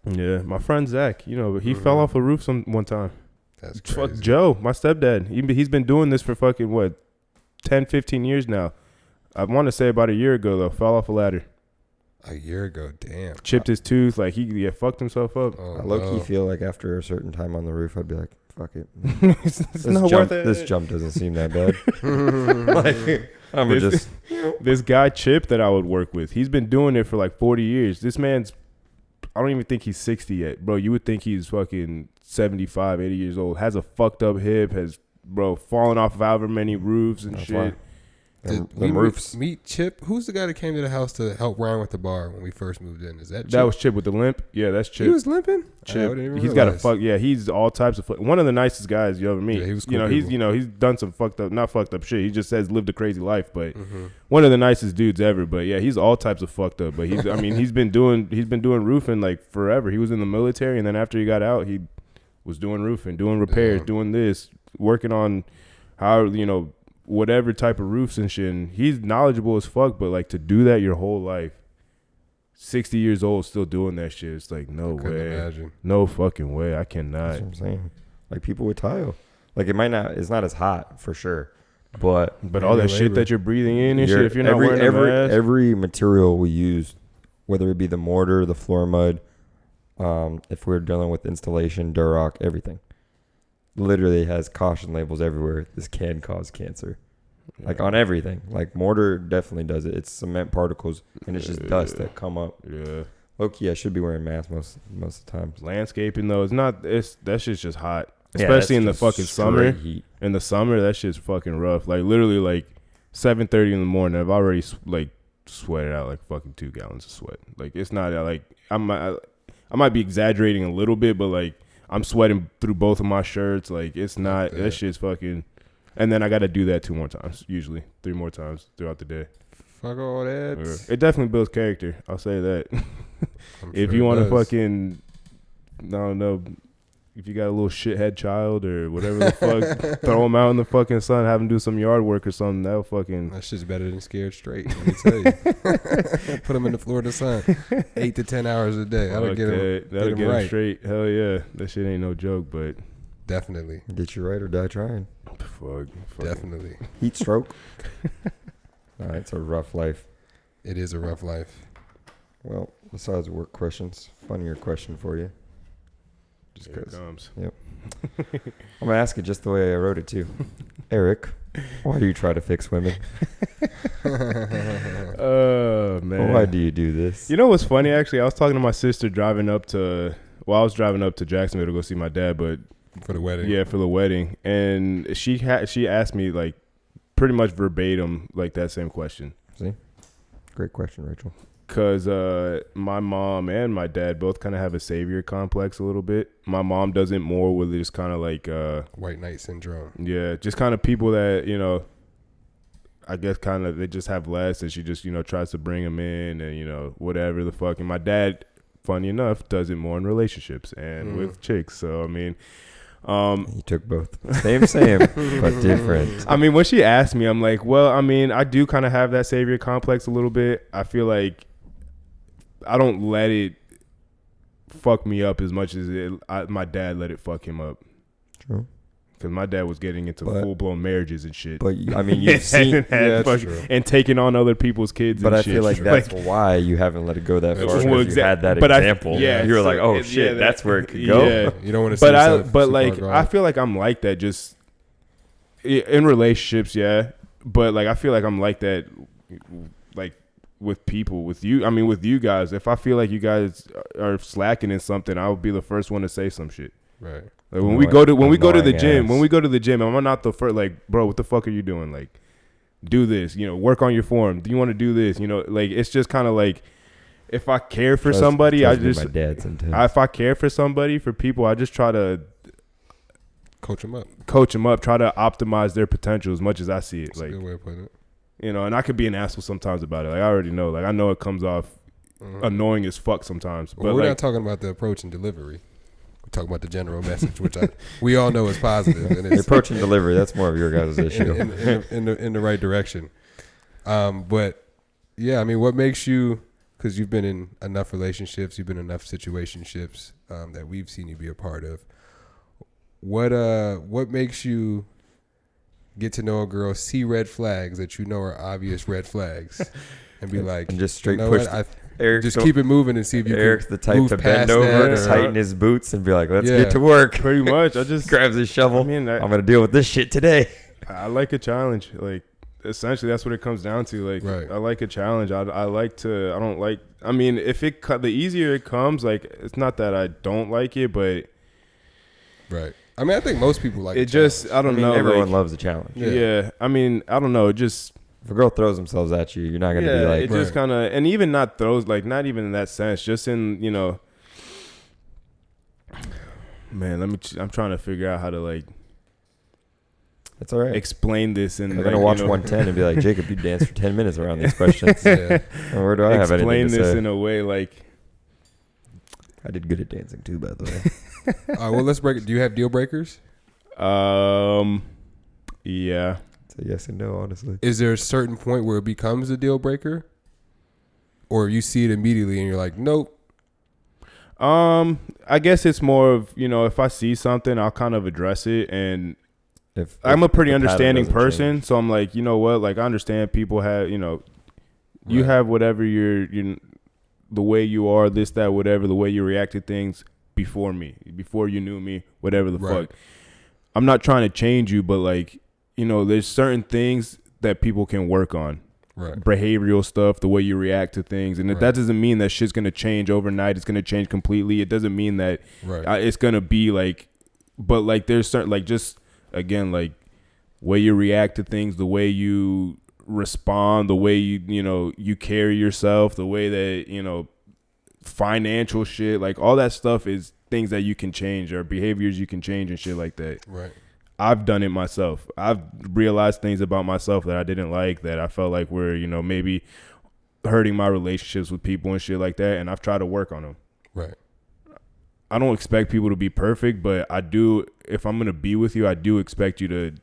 that. Yeah, my friend Zach, he fell off a roof one time. That's Fuck crazy. Joe, my stepdad. He's been doing this for fucking what, 10, 15 years now. I want to say about a year ago though. Fell off a ladder. A year ago, damn. Chipped his tooth. Like he fucked himself up. Oh, I low-key feel like after a certain time on the roof, I'd be like, fuck it. It's not worth it. This jump doesn't seem that bad. Like, I'm just... This guy Chip that I would work with, he's been doing it for like 40 years. This man's, I don't even think he's 60 yet. Bro, you would think he's fucking 75, 80 years old. Has a fucked up hip, has, bro, fallen off of however many roofs and shit. Did we roofs. meet Chip? Who's the guy that came to the house to help Ryan with the bar when we first moved in? Is that Chip? That was Chip with the limp. Yeah, that's Chip. He was limping? Chip. He's got a fuck. Yeah, he's all types of. One of the nicest guys you ever meet. Yeah, he was cool. He's done some not fucked up shit. He just has lived a crazy life, but one of the nicest dudes ever. But yeah, he's all types of fucked up. But he's been doing roofing like forever. He was in the military, and then after he got out, he was doing roofing, doing repairs, doing this, working on how whatever type of roofs and shit. And he's knowledgeable as fuck, but like to do that your whole life, 60 years old, still doing that shit, it's like no way. Imagine. No fucking way. I cannot. That's what I'm saying. Like people with tile. Like it's not as hot for sure. But all that shit that you're breathing in and shit, if you're not wearing a mask. Every material we use, whether it be the mortar, the floor mud, if we're dealing with installation, Durock, everything. Literally has caution labels everywhere. This can cause cancer. Like on everything. Like mortar definitely does it. It's cement particles and it's just dust that come up. Yeah. Low-key, I should be wearing masks most of the time. Landscaping though, that shit's just hot. Especially in the fucking summer. Heat. In the summer, that shit's fucking rough. Like literally like 7:30 in the morning, I've already like sweated out like fucking 2 gallons of sweat. Like it's not like I might be exaggerating a little bit, but like I'm sweating through both of my shirts. Like, it's not, that shit's fucking, and then I got to do that 2 more times, usually 3 more times throughout the day. Fuck all that. It definitely builds character. I'll say that. If you want to fucking, I don't know, if you got a little shithead child or whatever the fuck, throw him out in the fucking sun, have him do some yard work or something. That'll fucking. That shit's better than scared straight. Let me tell you. Put him in the Florida sun, 8 to 10 hours a day. That'll get him right. Straight. Hell yeah, that shit ain't no joke, but definitely get you right or die trying. Fuck. Definitely. Heat stroke. It's a rough life. It is a rough life. Well, besides work questions, funnier question for you. Just because. Yep. I'm gonna ask it just the way I wrote it too. Eric, why do you try to fix women? Oh man. Why do you do this? You know what's funny? Actually, I was talking to my sister driving up to. Well, I was driving up to Jacksonville to go see my dad, but for the wedding. Yeah, for the wedding, and she asked me like pretty much verbatim like that same question. See, great question, Rachel. Because my mom and my dad both kind of have a savior complex a little bit. My mom does it more with just kind of like white knight syndrome. Yeah, just kind of people that I guess kind of they just have less, and she just tries to bring them in and whatever the fuck. And my dad, funny enough, does it more in relationships and with chicks. So I mean. You took both. Same, but different. I mean, when she asked me, I'm like, well, I mean, I do kind of have that savior complex a little bit. I feel like I don't let it fuck me up as much as my dad let it fuck him up. True. Because my dad was getting into full-blown marriages and shit. But, I mean, you've seen... and taking on other people's kids but and I shit. feel like that's why you haven't let it go that far. Because you had that example. You were like, oh, shit, that's where it could go. Yeah. You don't want to see But like, I feel like I'm like that just... In relationships, yeah. But, like, I feel like I'm like that, like, with people, with you. I mean, with you guys. If I feel like you guys are slacking in something, I'll be the first one to say some shit. Right. Like when we go to the gym, I'm not the first. Like, bro, what the fuck are you doing? Like, do this. Work on your form. Do you want to do this? Like it's just kind of like, if I care for somebody, I just. My dad's into. If I care for somebody, for people, I just try to coach them up. Try to optimize their potential as much as I see it. That's like, a good way of putting it. And I could be an asshole sometimes about it. Like I already know. Like I know it comes off annoying as fuck sometimes. Well, but we're not talking about the approach and delivery. Talk about the general message, which we all know is positive. And it's the approach and delivery, that's more of your guys' issue. in the right direction. But, yeah, I mean, what makes you, because you've been in enough relationships, you've been in enough situationships that we've seen you be a part of, what makes you get to know a girl, see red flags that you know are obvious red flags, and be like, and just straight you know push. Eric's just keep it moving and see if you Eric's can the type move to past bend over, that, tighten his boots, and be like, "Let's Yeah. get to work." Pretty much. I just Grabs his shovel. I mean, I'm gonna deal with this shit today. I like a challenge. Like, essentially, that's what it comes down to. Like, Right. I like a challenge. I like to. I don't like. I mean, if the easier it comes, like, it's not that I don't like it, but Right. I mean, I think most people like it a just. challenge. I don't know. Everyone like, loves a challenge. yeah. I mean, I don't know. It just. If a girl throws themselves at you, you're not gonna be like, it just kind of, and even not throws, like, not even in that sense, just in, man, I'm trying to figure out how to, like, "It's all right." explain this. And They're like, gonna watch 110 and be like, "Jacob, you danced for 10 minutes around these questions." Yeah. Where do I have explain anything to this say? in a way, like, I did good at dancing too, by the way. All right, well, let's break it. Do you have deal breakers? yeah. So yes and no, honestly. Is there a certain point where it becomes a deal breaker? Or you see it immediately and you're like, nope. I guess it's more of, if I see something, I'll kind of address it. And If I'm a pretty the pattern understanding doesn't person. change. So I'm like, you know what? Like, I understand people have, you Right. have whatever the way you are, this, that, whatever, the way you react to things before you knew me, whatever the Right. fuck. I'm not trying to change you, but like, there's certain things that people can work on. Right. Behavioral stuff, the way you react to things. And Right. that doesn't mean that shit's going to change overnight. It's going to change completely. It doesn't mean that Right. it's going to be like, but like there's certain, like, just again, like, way you react to things, the way you respond, the way you carry yourself, the way that, financial shit, like all that stuff is things that you can change, or behaviors you can change and shit like that. Right. I've done it myself. I've realized things about myself that I didn't like, that I felt like were, maybe hurting my relationships with people and shit like that. And I've tried to work on them. Right. I don't expect people to be perfect, but I do. If I'm going to be with you, I do expect you to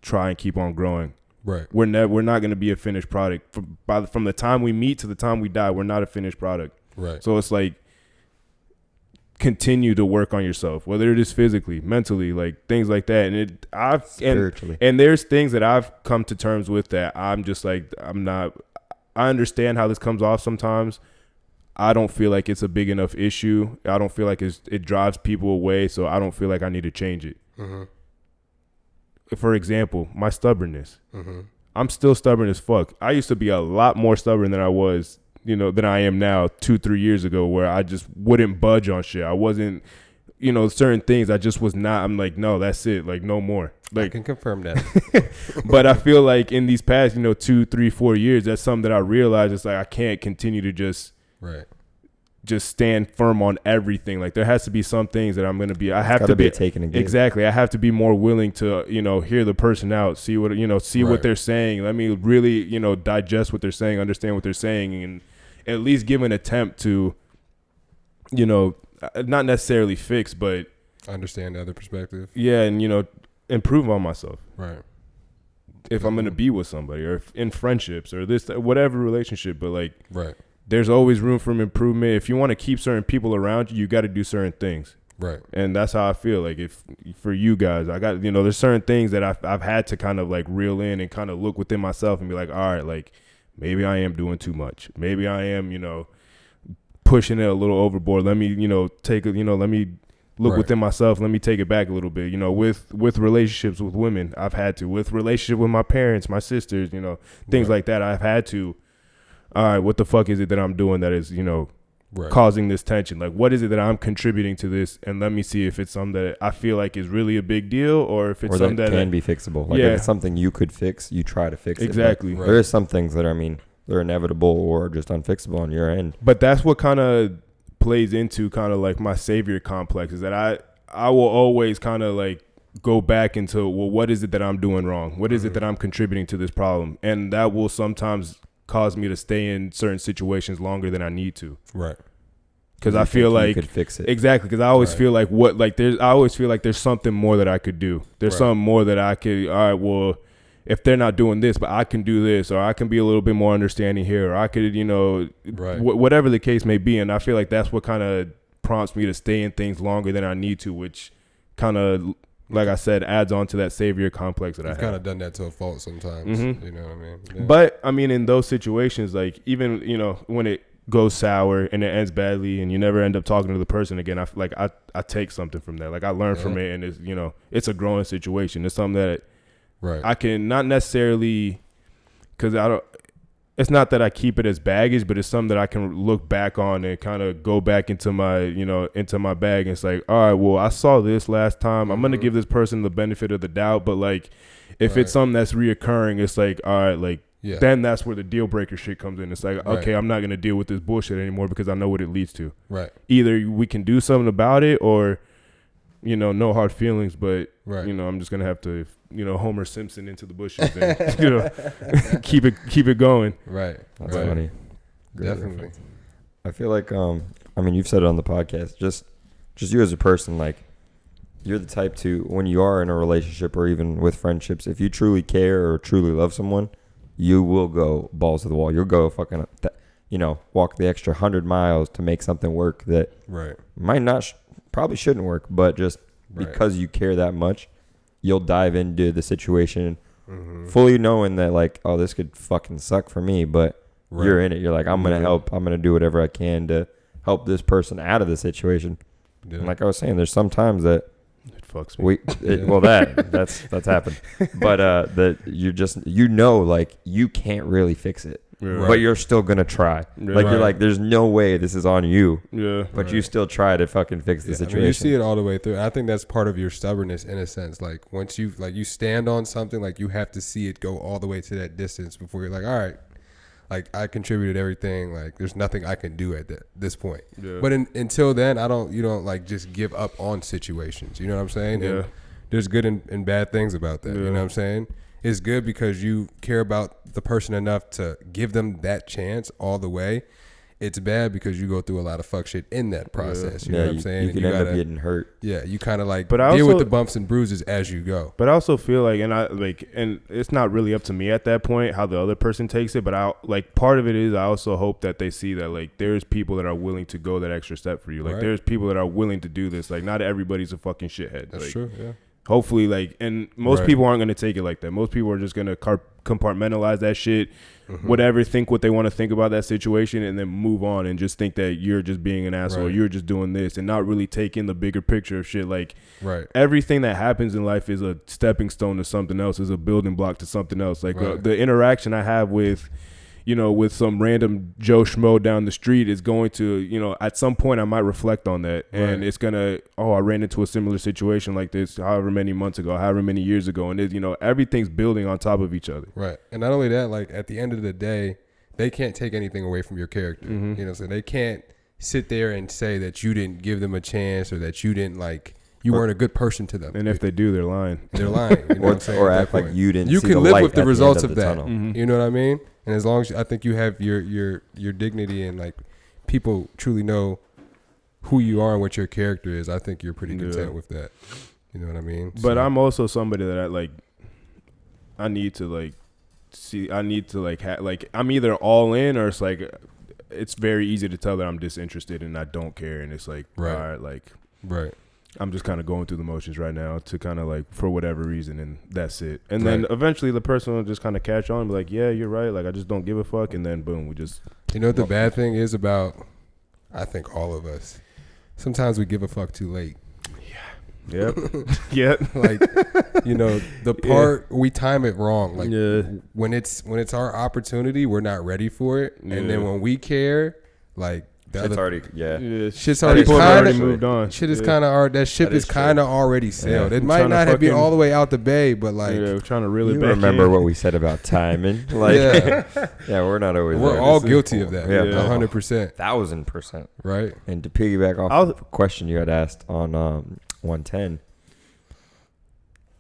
try and keep on growing. Right. We're not going to be a finished product. From the time we meet to the time we die, we're not a finished product. Right. So it's like, continue to work on yourself, whether it is physically, mentally, like things like that. And Spiritually. and there's things that I've come to terms with that I'm just like, I understand how this comes off sometimes. I don't feel like it's a big enough issue. I don't feel like it drives people away. So I don't feel like I need to change it. Mm-hmm. For example, my stubbornness. Mm-hmm. I'm still stubborn as fuck. I used to be a lot more stubborn than I was, than I am now 2-3 years ago, where I just wouldn't budge on shit. I wasn't, certain things I just was not. I'm like, no, that's it. Like, no more. I Like, can confirm that. but I feel like in these past, 2, 3, 4 years, that's something that I realized. It's like, I can't continue to just stand firm on everything. Like, there has to be some things that I'm going to be, I have to be taken and given. exactly. I have to be more willing to, hear the person out, see what, what they're saying. Let me really, digest what they're saying, understand what they're saying, and at least give an attempt to, not necessarily fix, but Understand the other perspective. yeah. And, improve on myself. Right. If I'm going to be with somebody, or if in friendships, or this, whatever relationship, but like, Right. there's always room for improvement. If you want to keep certain people around you, you got to do certain things. Right. And that's how I feel. Like, if for you guys, I got, there's certain things that I've had to kind of like reel in and kind of look within myself and be like, all right, like, maybe I am doing too much. Maybe I am, pushing it a little overboard. Let me, take it, let me look within myself. Let me take it back a little bit. With relationships with women, I've had to. With relationship with my parents, my sisters, things like that, I've had to. All right, what the fuck is it that I'm doing that is, causing this tension? Like, what is it that I'm contributing to this? And let me see if it's something that I feel like is really a big deal, or if it's or something that that can be fixable. Like, if it's something you could fix, you try to fix exactly. it. But there is some things that they're inevitable or just unfixable on your end. But that's what kind of plays into kind of like my savior complex, is that I will always kind of like go back into, well, what is it that I'm doing wrong? What is it that I'm contributing to this problem? And that will sometimes cause me to stay in certain situations longer than I need to. Right. Because I feel like you could fix it. Exactly. Because I always feel like I always feel like there's something more that I could do. There's something more that I could, all right, well, if they're not doing this, but I can do this, or I can be a little bit more understanding here, or I could, whatever the case may be. And I feel like that's what kind of prompts me to stay in things longer than I need to, which kind of like I said, adds on to that savior complex that I have. Kind of done that to a fault sometimes. Mm-hmm. You know what I mean? Yeah. But I mean, in those situations, like even when it goes sour and it ends badly and you never end up talking to the person again, I take something from that. Like I learn from it, and it's it's a growing situation. It's something that I can not necessarily, because it's not that I keep it as baggage, but it's something that I can look back on and kind of go back into my, into my bag. And it's like, all right, well, I saw this last time. I'm going to give this person the benefit of the doubt. But like, if it's something that's reoccurring, it's like, all right, like, then that's where the deal breaker shit comes in. It's like, okay, I'm not going to deal with this bullshit anymore because I know what it leads to. Right. Either we can do something about it or, no hard feelings, but, I'm just going to have to, Homer Simpson into the bushes and, keep it going. Right. That's funny. Definitely. I feel like, you've said it on the podcast, just you as a person, like, you're the type to, when you are in a relationship or even with friendships, if you truly care or truly love someone, you will go balls to the wall. You'll go fucking, walk the extra 100 miles to make something work that might not, probably shouldn't work, but just because you care that much, you'll dive into the situation fully knowing that, like, oh, this could fucking suck for me, but you're in it. You're like, I'm going to help. I'm going to do whatever I can to help this person out of the situation. Yeah. And like I was saying, there's some times that it fucks me. That's happened. But that you just, like, you can't really fix it. Yeah. But you're still going to try. Yeah. Like, you're like, there's no way this is on you. Yeah. But you still try to fucking fix the situation. You see it all the way through. I think that's part of your stubbornness in a sense. Like, once you stand on something, like, you have to see it go all the way to that distance before you're like, all right, like, I contributed everything. Like, there's nothing I can do at this point. Yeah. But until then, you don't like just give up on situations. You know what I'm saying? Yeah. And there's good and bad things about that. Yeah. You know what I'm saying? It's good because you care about the person enough to give them that chance all the way. It's bad because you go through a lot of fuck shit in that process. You know what I'm saying? You can end up getting hurt. Yeah, you kind of like deal with the bumps and bruises as you go. But I also feel like, and it's not really up to me at that point how the other person takes it. But part of it is I also hope that they see that, like, there's people that are willing to go that extra step for you. Like, there's people that are willing to do this. Like, not everybody's a fucking shithead. That's like, true. Yeah. Hopefully, like, and most people aren't going to take it like that. Most people are just going to compartmentalize that shit, think what they want to think about that situation, and then move on and just think that you're just being an asshole, you're just doing this, and not really taking the bigger picture of shit. Like, everything that happens in life is a stepping stone to something else, is a building block to something else. Like, the interaction I have with, with some random Joe Schmo down the street is going to, at some point I might reflect on that. And it's going to, I ran into a similar situation like this however many months ago, however many years ago. And, everything's building on top of each other. Right. And not only that, like, at the end of the day, they can't take anything away from your character. So they can't sit there and say that you didn't give them a chance or that you didn't, like, you weren't a good person to them. And if they do, they're lying. They're lying. You know what I'm saying? Or act like you didn't you see can the live light with the at results end of the that. tunnel. You know what I mean? And as long as I think you have your dignity and, like, people truly know who you are and what your character is, I think you're pretty content with that. You know what I mean? But I'm also somebody that I need to I'm either all in or it's like, it's very easy to tell that I'm disinterested and I don't care. And it's like, all right, like, I'm just kind of going through the motions right now to kind of, like, for whatever reason, and that's it. And then eventually the person will just kind of catch on and be like, yeah, you're right. Like, I just don't give a fuck. And then boom, we just. You know what the bad thing is about, I think, all of us? Sometimes we give a fuck too late. Yeah. Yep. Like, the part we time it wrong. Like, when it's our opportunity, we're not ready for it. And then when we care, like, shit's already shit's already moved on. Shit is kind of that ship is kind of already sailed. It might not have been all the way out the bay, but, like, we're trying to really remember what we said about timing. Like, we're not always. We're all guilty of that. 100%, 1,000%. Right. And to piggyback off the question you had asked on 110,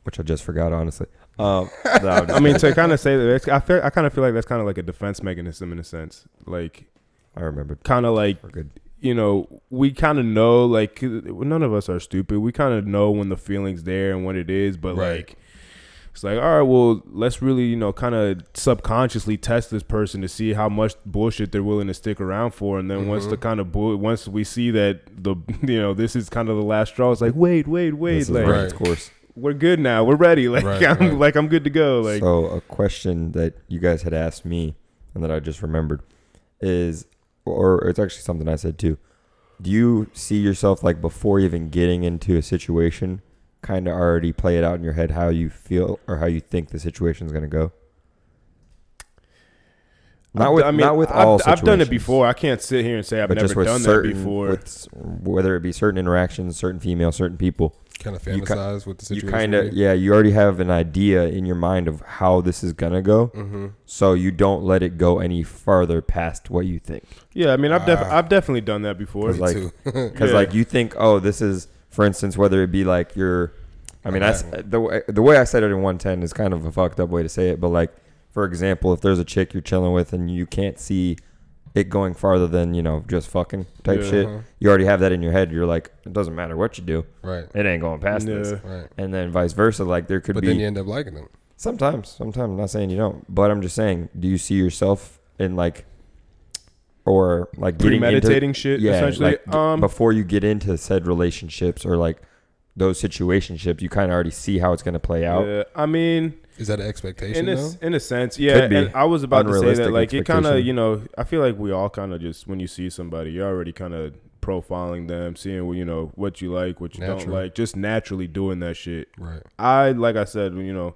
which I just forgot, honestly. I mean, to kind of say that, I kind of feel like that's kind of like a defense mechanism in a sense. Like, I remember. Kind of like, we kind of know, like, none of us are stupid. We kind of know when the feeling's there and when it is, but like, it's like, all right, well, let's really, kind of subconsciously test this person to see how much bullshit they're willing to stick around for. And then once we see that this is kind of the last straw, it's like, wait, this like, is course. we're good now. We're ready. Like I'm good to go. Like, so a question that you guys had asked me and that I just remembered is, or it's actually something I said too. Do you see yourself like before even getting into a situation, kind of already play it out in your head how you feel or how you think the situation is going to go? Not with all situations. I've done it before. I can't sit here and say I've never done that before. Whether it be certain interactions, certain females, certain people. Kind of fantasize with the situation. You kind of, you already have an idea in your mind of how this is going to go. Mm-hmm. So you don't let it go any farther past what you think. Yeah, I mean, I've definitely done that before. Because like you think, oh, this is, for instance, whether it be like your, I mean, the way I said it in 110 is kind of a fucked up way to say it, but like, for example, if there's a chick you're chilling with and you can't see it going farther than, just fucking type shit, you already have that in your head. You're like, it doesn't matter what you do. Right. It ain't going past this. Right. And then vice versa. Like there could be. But then you end up liking them. Sometimes. I'm not saying you don't. But I'm just saying, do you see yourself in like, or like getting premeditating shit, essentially? Like, before you get into said relationships or like those situationships, you kind of already see how it's going to play out. Yeah, I mean, is that an expectation though? In a sense, yeah. And I was about to say that, like, it kind of, I feel like we all kind of just, when you see somebody, you're already kind of profiling them, seeing what you like, what you don't like, just naturally doing that shit. Right. Like I said, when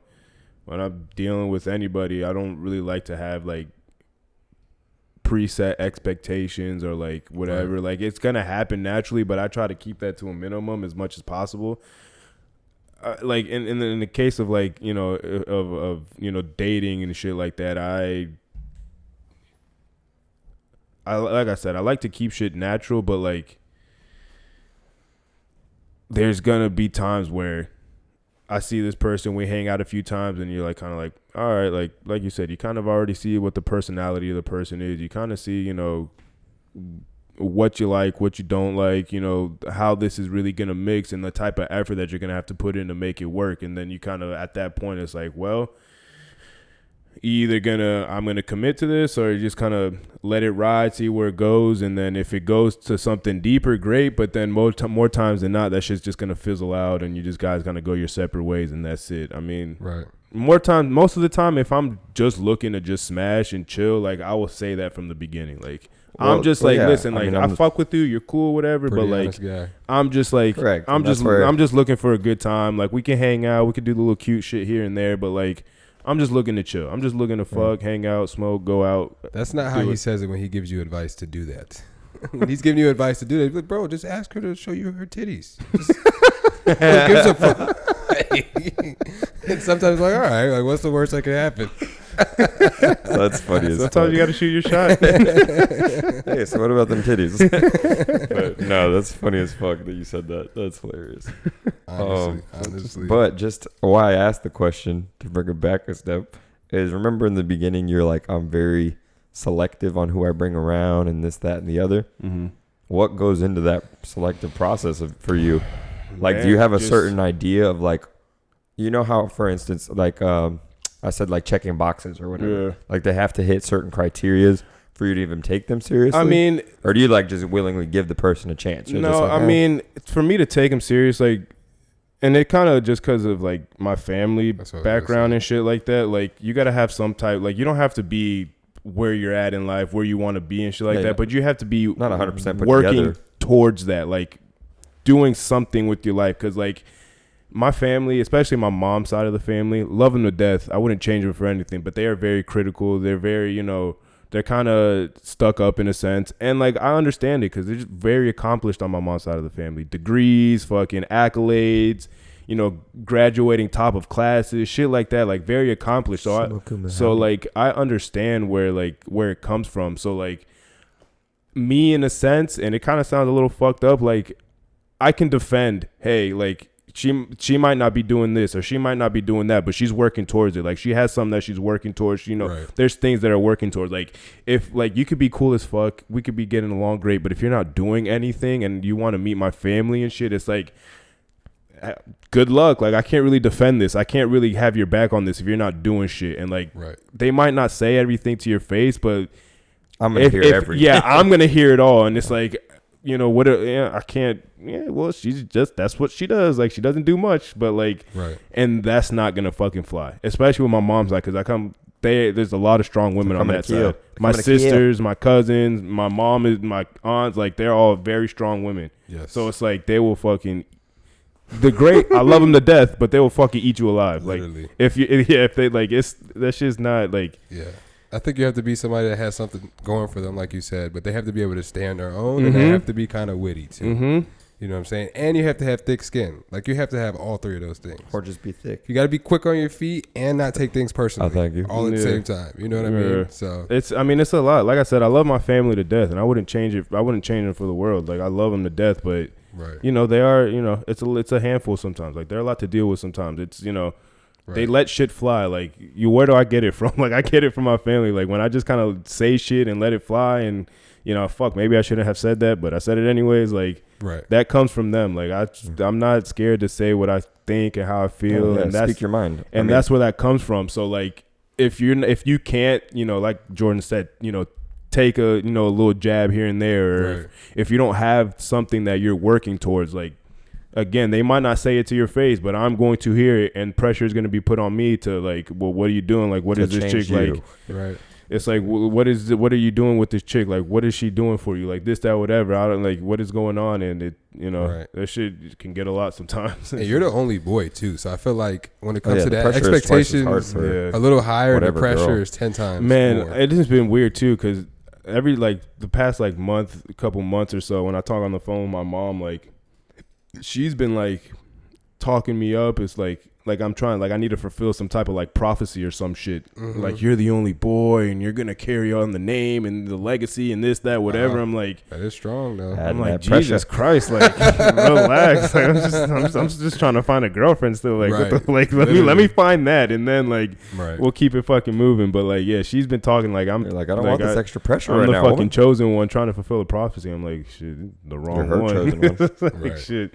I'm dealing with anybody, I don't really like to have like preset expectations or like whatever. Right. Like it's gonna happen naturally, but I try to keep that to a minimum as much as possible. Like in the case of like of dating and shit like that, I like I said, I like to keep shit natural, but like there's gonna be times where I see this person, we hang out a few times, and you're like kind of like, all right, like you said, you kind of already see what the personality of the person is. You kind of see what you like, what you don't like, how this is really going to mix and the type of effort that you're going to have to put in to make it work. And then you kind of, at that point, it's like, well, I'm going to commit to this, or just kind of let it ride, see where it goes. And then if it goes to something deeper, great. But then more times than not, that shit's just going to fizzle out and you just guys going to go your separate ways, and that's it. I mean, right. Most of the time, if I'm just looking to just smash and chill, like I will say that from the beginning. Like, I'm just like, listen, like I fuck with you, you're cool, whatever. But like, I'm just like, correct. I'm just looking for a good time. Like we can hang out, we can do the little cute shit here and there, but like, I'm just looking to chill. I'm just looking to fuck, hang out, smoke, go out. That's not how he says it when he gives you advice to do that. When he's giving you advice to do that, he's like, bro, just ask her to show you her titties. Who gives a fuck? And sometimes like, all right, like what's the worst that could happen? That's funny as sometimes you got to shoot your shot. Hey, so what about them titties? But no, that's funny as fuck that you said that. That's hilarious. Honestly. But just why I asked the question, to bring it back a step, is remember in the beginning you're like, I'm very selective on who I bring around and this, that, and the other. Mm-hmm. What goes into that selective process for you? Like, do you have a certain idea of like, how, for instance, like I said, like checking boxes or whatever. Yeah. Like they have to hit certain criterias for you to even take them seriously. I mean, or do you like just willingly give the person a chance? You're no, like, I mean, for me to take them serious, like, and it kind of just because of like my family background and shit like that. Like, you got to have some type. Like, you don't have to be where you're at in life, where you want to be and shit like that. But you have to be not 100% working towards that, like doing something with your life. Because like my family, especially my mom's side of the family, love them to death. I wouldn't change them for anything. But they are very critical. They're very, they're kind of stuck up in a sense. And like I understand it because they're just very accomplished on my mom's side of the family. Degrees, fucking accolades, graduating top of classes, shit like that, like very accomplished. So like I understand where it comes from. So like me in a sense, and it kind of sounds a little fucked up, like I can defend, hey, like she might not be doing this or she might not be doing that, but she's working towards it. Like she has something that she's working towards, right. There's things that are working towards. Like if like you could be cool as fuck, we could be getting along great, but if you're not doing anything and you want to meet my family and shit, it's like, good luck. Like I can't really defend this. I can't really have your back on this if you're not doing shit. And like they might not say everything to your face, but I'm gonna hear everything. Yeah, I'm gonna hear it all. And it's like you know what? I can't. Yeah, well, she's just that's what she does. Like she doesn't do much, but like, right. And that's not gonna fucking fly, especially with my mom's side, because I come. There's a lot of strong women on that side. My sisters, my cousins, my mom is my aunts. Like they're all very strong women. Yes. So it's like they will fucking. The great, I love them to death, but they will fucking eat you alive. Literally. Like if they like, it's that shit's not like. Yeah, I think you have to be somebody that has something going for them, like you said, but they have to be able to stand their own, and they have to be kind of witty too. Mm-hmm. You know what I'm saying? And you have to have thick skin. Like you have to have all three of those things. Or just be thick. You got to be quick on your feet and not take things personally. Oh, thank you. All at the same time. You know what I mean? So it's a lot. Like I said, I love my family to death, and I wouldn't change it. I wouldn't change it for the world. Like I love them to death, but. Right. You know, they are, you know, it's a handful sometimes. Like, they're a lot to deal with sometimes. It's, you know, they let shit fly. Like, where do I get it from? Like, I get it from my family. Like, when I just kind of say shit and let it fly and, you know, fuck, maybe I shouldn't have said that, but I said it anyways. Like, that comes from them. Like, I'm not scared to say what I think and how I feel. And that's, speak your mind. And that's where that comes from. So, like, if you can't, you know, like Jordan said, you know, take a little jab here and there, or if you don't have something that you're working towards, like again, they might not say it to your face, but I'm going to hear it, and pressure is going to be put on me to like, well, what are you doing? Like, what is this chick like? Right. It's like, what are you doing with this chick? Like, what is she doing for you? Like this, that, whatever. I don't like what is going on, and it, you know, that shit can get a lot sometimes. And you're the only boy too, so I feel like when it comes to that, expectations a little higher. The pressure is 10 times. Man, more. It has been weird too, because every like the past like couple months or so, when I talk on the phone with my mom, like she's been like talking me up. It's like I'm trying, like I need to fulfill some type of like prophecy or some shit. Like you're the only boy and you're gonna carry on the name and the legacy and this, that, whatever. I'm like, that is strong though. I'm like, Jesus Christ, like relax. Like, I'm just trying to find a girlfriend still. Like, let me find that, and then like we'll keep it fucking moving. But like, yeah, she's been talking like I'm like I don't want this extra pressure. I'm right the fucking chosen one trying to fulfill a prophecy. I'm like, shit, the wrong one. Chosen one. Like, shit.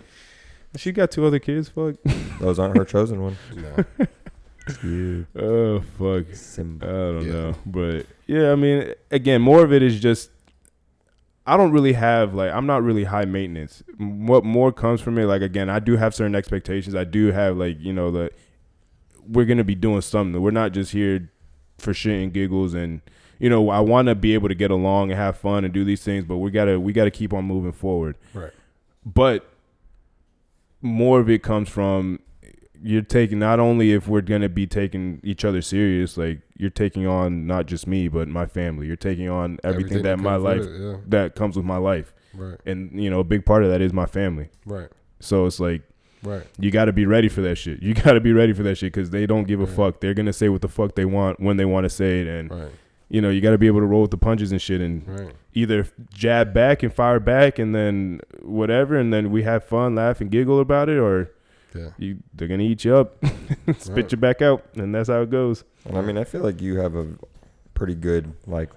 She got 2 other kids. Fuck. Those aren't her chosen one. No. Oh fuck. Simba. I don't know, but yeah, I mean, again, more of it is just I don't really have like I'm not really high maintenance. What more comes from it? Like again, I do have certain expectations. I do have like that we're gonna be doing something. We're not just here for shit and giggles, and I want to be able to get along and have fun and do these things, but we gotta keep on moving forward. Right. But more of it comes from you're taking, not only if we're going to be taking each other serious, like you're taking on not just me, but my family. You're taking on everything that my life, that comes with my life. Right. And, a big part of that is my family. Right. So it's like, you got to be ready for that shit. You got to be ready for that shit because they don't give a fuck. They're going to say what the fuck they want when they want to say it. And, you got to be able to roll with the punches and shit and either jab back and fire back and then whatever. And then we have fun, laugh and giggle about it, or they're going to eat you up, spit you back out. And that's how it goes. And I mean, I feel like you have a pretty good, like,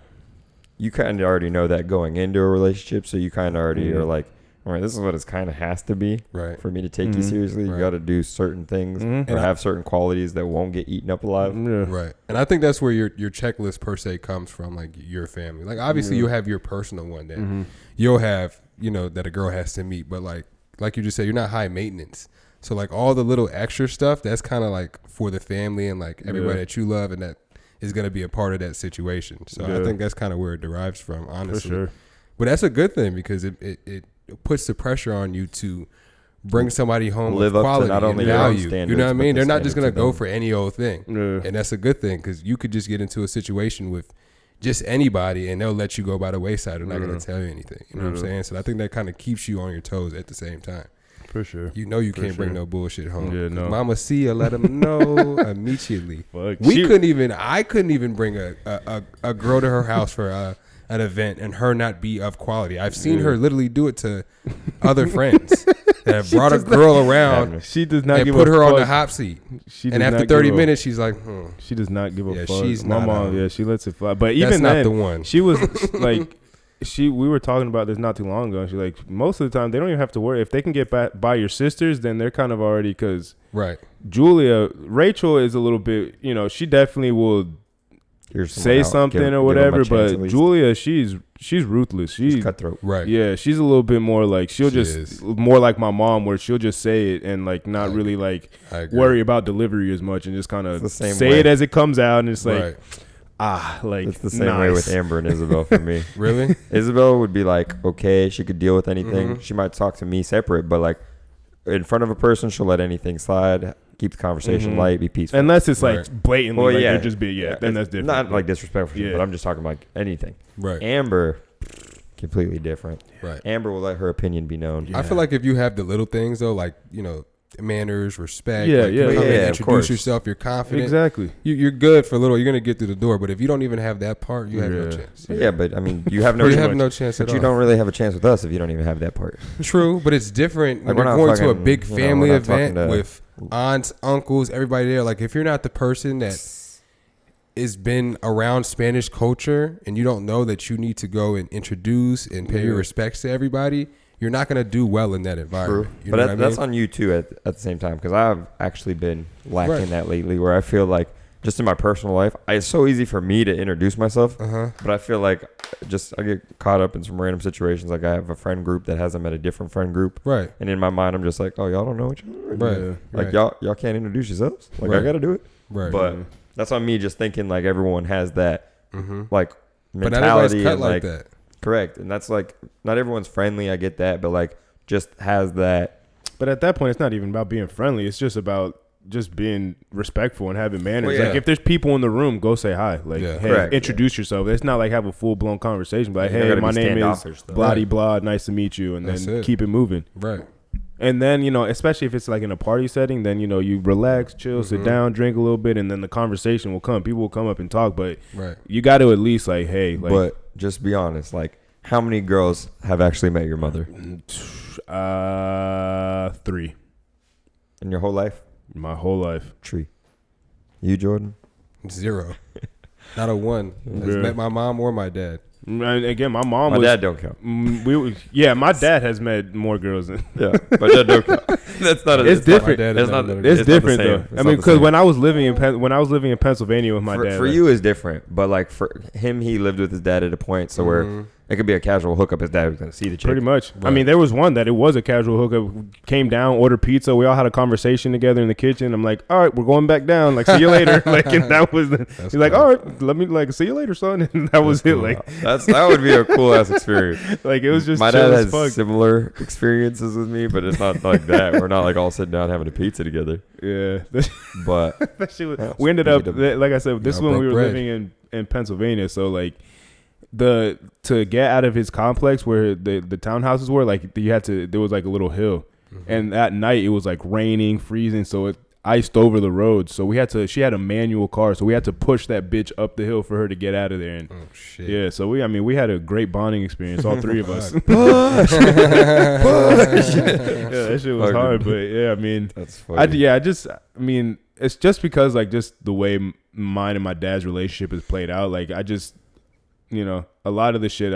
you kind of already know that going into a relationship. So you kind of already are like, all right, this is what it kind of has to be for me to take you seriously. You got to do certain things or have certain qualities that won't get eaten up alive. Right. And I think that's where your checklist per se comes from, like your family. Like obviously you have your personal one that you'll have, that a girl has to meet. But like you just said, you're not high maintenance. So like all the little extra stuff, that's kind of like for the family and like everybody that you love and that is going to be a part of that situation. So I think that's kind of where it derives from, honestly. For sure. But that's a good thing because it puts the pressure on you to bring somebody home with quality not only and value. You know what I mean? They're not just going to go for any old thing. And that's a good thing because you could just get into a situation with just anybody and they'll let you go by the wayside. They're not going to tell you anything. You know what I'm saying? So I think that kind of keeps you on your toes at the same time. For sure. You can't bring no bullshit home. Yeah, no. Mama Sia let them know immediately. I couldn't even bring a girl to her house for an event and her not be of quality. I've seen her literally do it to other friends that have brought a girl around. She does not and put her on the hop seat. And after 30 minutes, she's like, she does not give a fuck. She's my not mom, she lets it fly. But even that's then, not the one. She was like, we were talking about this not too long ago. She's like, most of the time they don't even have to worry if they can get by your sisters. Then they're kind of already Rachel is a little bit. She definitely will. here's someone say out, something give or 'em a whatever. chance at But least. Julia, she's ruthless. She's cutthroat. Right. Yeah, she's a little bit more like She just is. more like my mom, where she'll just say it and like not really like I agree. worry about delivery as much and just kind It's the of same say way. it as it comes out, and it's like Right. like It's the same way with nice. Amber and Isabel for me. Really? Isabel would be like, okay, she could deal with anything. Mhm. She might talk to me separate, but like in front of a person, she'll let anything slide, keep the conversation Mhm. light, be peaceful. Unless it's like Right. blatantly, Well, like yeah. you're just be then it's that's different. Not like disrespectful, Yeah. but I'm just talking like anything. Right. Amber, completely different. Right. Amber will let her opinion be known. Yeah. I feel like if you have the little things though, like manners, respect, Yeah, like, yeah. you come in, Yeah, of introduce course. yourself, you're confident. exactly. You're good for a little. You're gonna get through the door, but if you don't even have that part, you have no Yeah. chance. Yeah, but I mean, you have no you chance. have no chance But at you all. don't really have a chance with us if you don't even have that part. True, but it's different when Like, we're you're not going to a fucking, big you know, family we're not talking event to- with aunts, uncles, everybody there. Like if you're not the person that has been around Spanish culture and you don't know that you need to go and introduce and pay your Yeah. respects to everybody, you're not gonna do well in that environment. You but know what I that's mean? on you too at the same time, because I've actually been lacking Right. that lately, where I feel like just in my personal life, it's so easy for me to introduce myself, but I feel like I get caught up in some random situations. Like I have a friend group that has them at a different friend group, Right. and in my mind, I'm just like, oh, y'all don't know each other, Right. Yeah. like right. y'all can't introduce yourselves. Like I Right. got to do it, Right. but that's on me just thinking like everyone has that mm-hmm. like But not everybody's mentality cut and like like that. correct, and that's like not everyone's friendly. I get that, but like just has that. But at that point, it's not even about being friendly. It's just about just being respectful and having manners. Well, yeah. Like if there's people in the room, go say hi. Like, Yeah. hey, Correct. introduce yourself. It's not like have a full blown conversation. But like, You don't hey, gotta my be name is standoffish, though. blah Right. blah. Nice to meet you, and That's then it. keep it moving. Right. And then especially if it's like in a party setting, then you relax, chill, sit Mhm. down, drink a little bit, and then the conversation will come. People will come up and talk, but Right. you got to at least like, hey, like, But just be honest, like how many girls have actually met your mother 3 in your whole life? my whole life. Tree. You, Jordan? 0. Not a 1 has Yeah. met my mom or my dad. And again, my mom My was. dad don't count. My dad has met more girls than. Yeah, my dad don't count. That's not. It's different. My dad It's is not- not It's not the different same. though. It's I not mean, the because same. when I was living in Pennsylvania with my for, dad, for like, you is different, but like for him, he lived with his dad at a point, so where Mhm. it could be a casual hookup. His dad was gonna see the chick. pretty much. I Right. mean, there was one that it was a casual hookup. Came down, ordered pizza. We all had a conversation together in the kitchen. I'm like, all right, we're going back down. Like, see you later. Like, and that was. He's like, cool. all right, let me like see you later, son. And that was it. cool. Like, That would be a cool ass experience. like it was just My chill dad as has fuck. similar experiences with me, but it's not like that. We're not like all sitting down having a pizza together. Yeah, But that shit was, Yeah, we ended up like I said, this is when broke we were bread. living in Pennsylvania. So like to get out of his complex where the townhouses were, like there was like a little hill, and at night it was like raining, freezing, so it iced over the road. So she had a manual car, so we had to push that bitch up the hill for her to get out of there. And Oh shit. yeah, so we had a great bonding experience, all three of us. Yeah, that shit was Fucking- hard, but yeah, I mean. that's funny. I mean, it's just because like just the way mine and my dad's relationship is played out. Like I just, a lot of the shit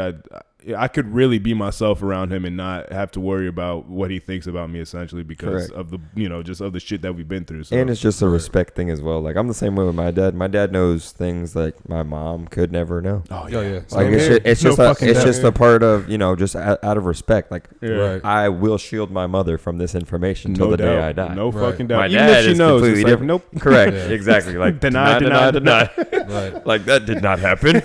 I could really be myself around him and not have to worry about what he thinks about me, essentially, because Correct. of the just of the shit that we've been through. So And it's just a respect thing as well. Like I'm the same way with my dad. My dad knows things like my mom could never know. oh Yeah, yeah. Like Same it's here. just, it's No just fucking it's doubt. just a part of just out of respect. Like yeah. Right. I will shield my mother from this information until No the day doubt. I die. No Right. fucking doubt. My Even dad if she is knows, completely it's like, different. nope. Correct. Yeah. Exactly. Like Deny. Right. Like that did not happen.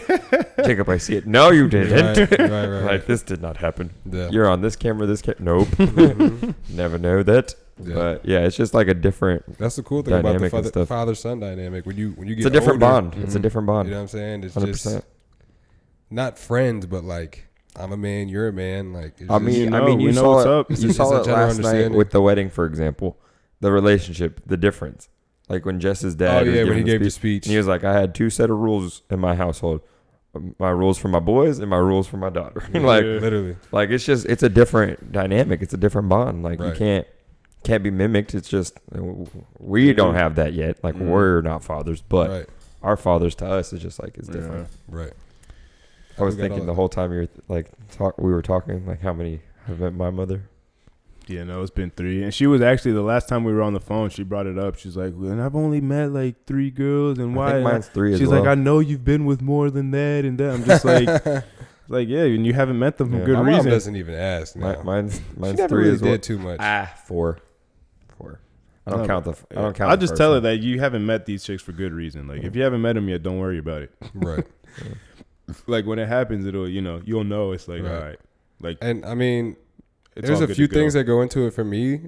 Jacob, I see it. No, you didn't. Right. Like this did not happen. Yeah. You're on this camera. Nope. Mhm. Never know that. Yeah. But yeah, it's just like a different. That's the cool thing about Dynamic and the stuff. father-son dynamic. When you get It's a different older, bond. It's a different bond. You know what I'm saying? It's 100%. just not friends, but like I'm a man, you're a man. Like it's I just- mean, we you know saw what's it. up. You It's saw a it general last night understanding. with the wedding, for example. The relationship, the difference. Like when Jess's dad. oh was yeah, when he giving gave the speech. and he was like, "I had two set of rules in my household: my rules for my boys and my rules for my daughter." like, Yeah. literally. like it's a different dynamic. It's a different bond. Like you Right. can't be mimicked. It's just we don't have that yet. Like we're not fathers, but Right. our fathers to us is just like it's different. Right. I was We got thinking all the whole time you were we were talking, like how many have met my mother. Yeah, no, it's been 3. And she was actually, the last time we were on the phone, she brought it up. She's like, and I've only met like 3 girls, and why? I think mine's 3 as She's well. like, I know you've been with more than that and that. I'm just like, yeah, and you haven't met them for good My reason. mom doesn't even ask. Now. Mine's she never 3 really as well. did too much. 4. I don't count the. I'll just tell her that you haven't met these chicks for good reason. Like, if you haven't met them yet, don't worry about it. Right. Like, when it happens, it'll, you'll know. It's like, all right. Like, and I mean, it's there's all a good few to go. things that go into it for me.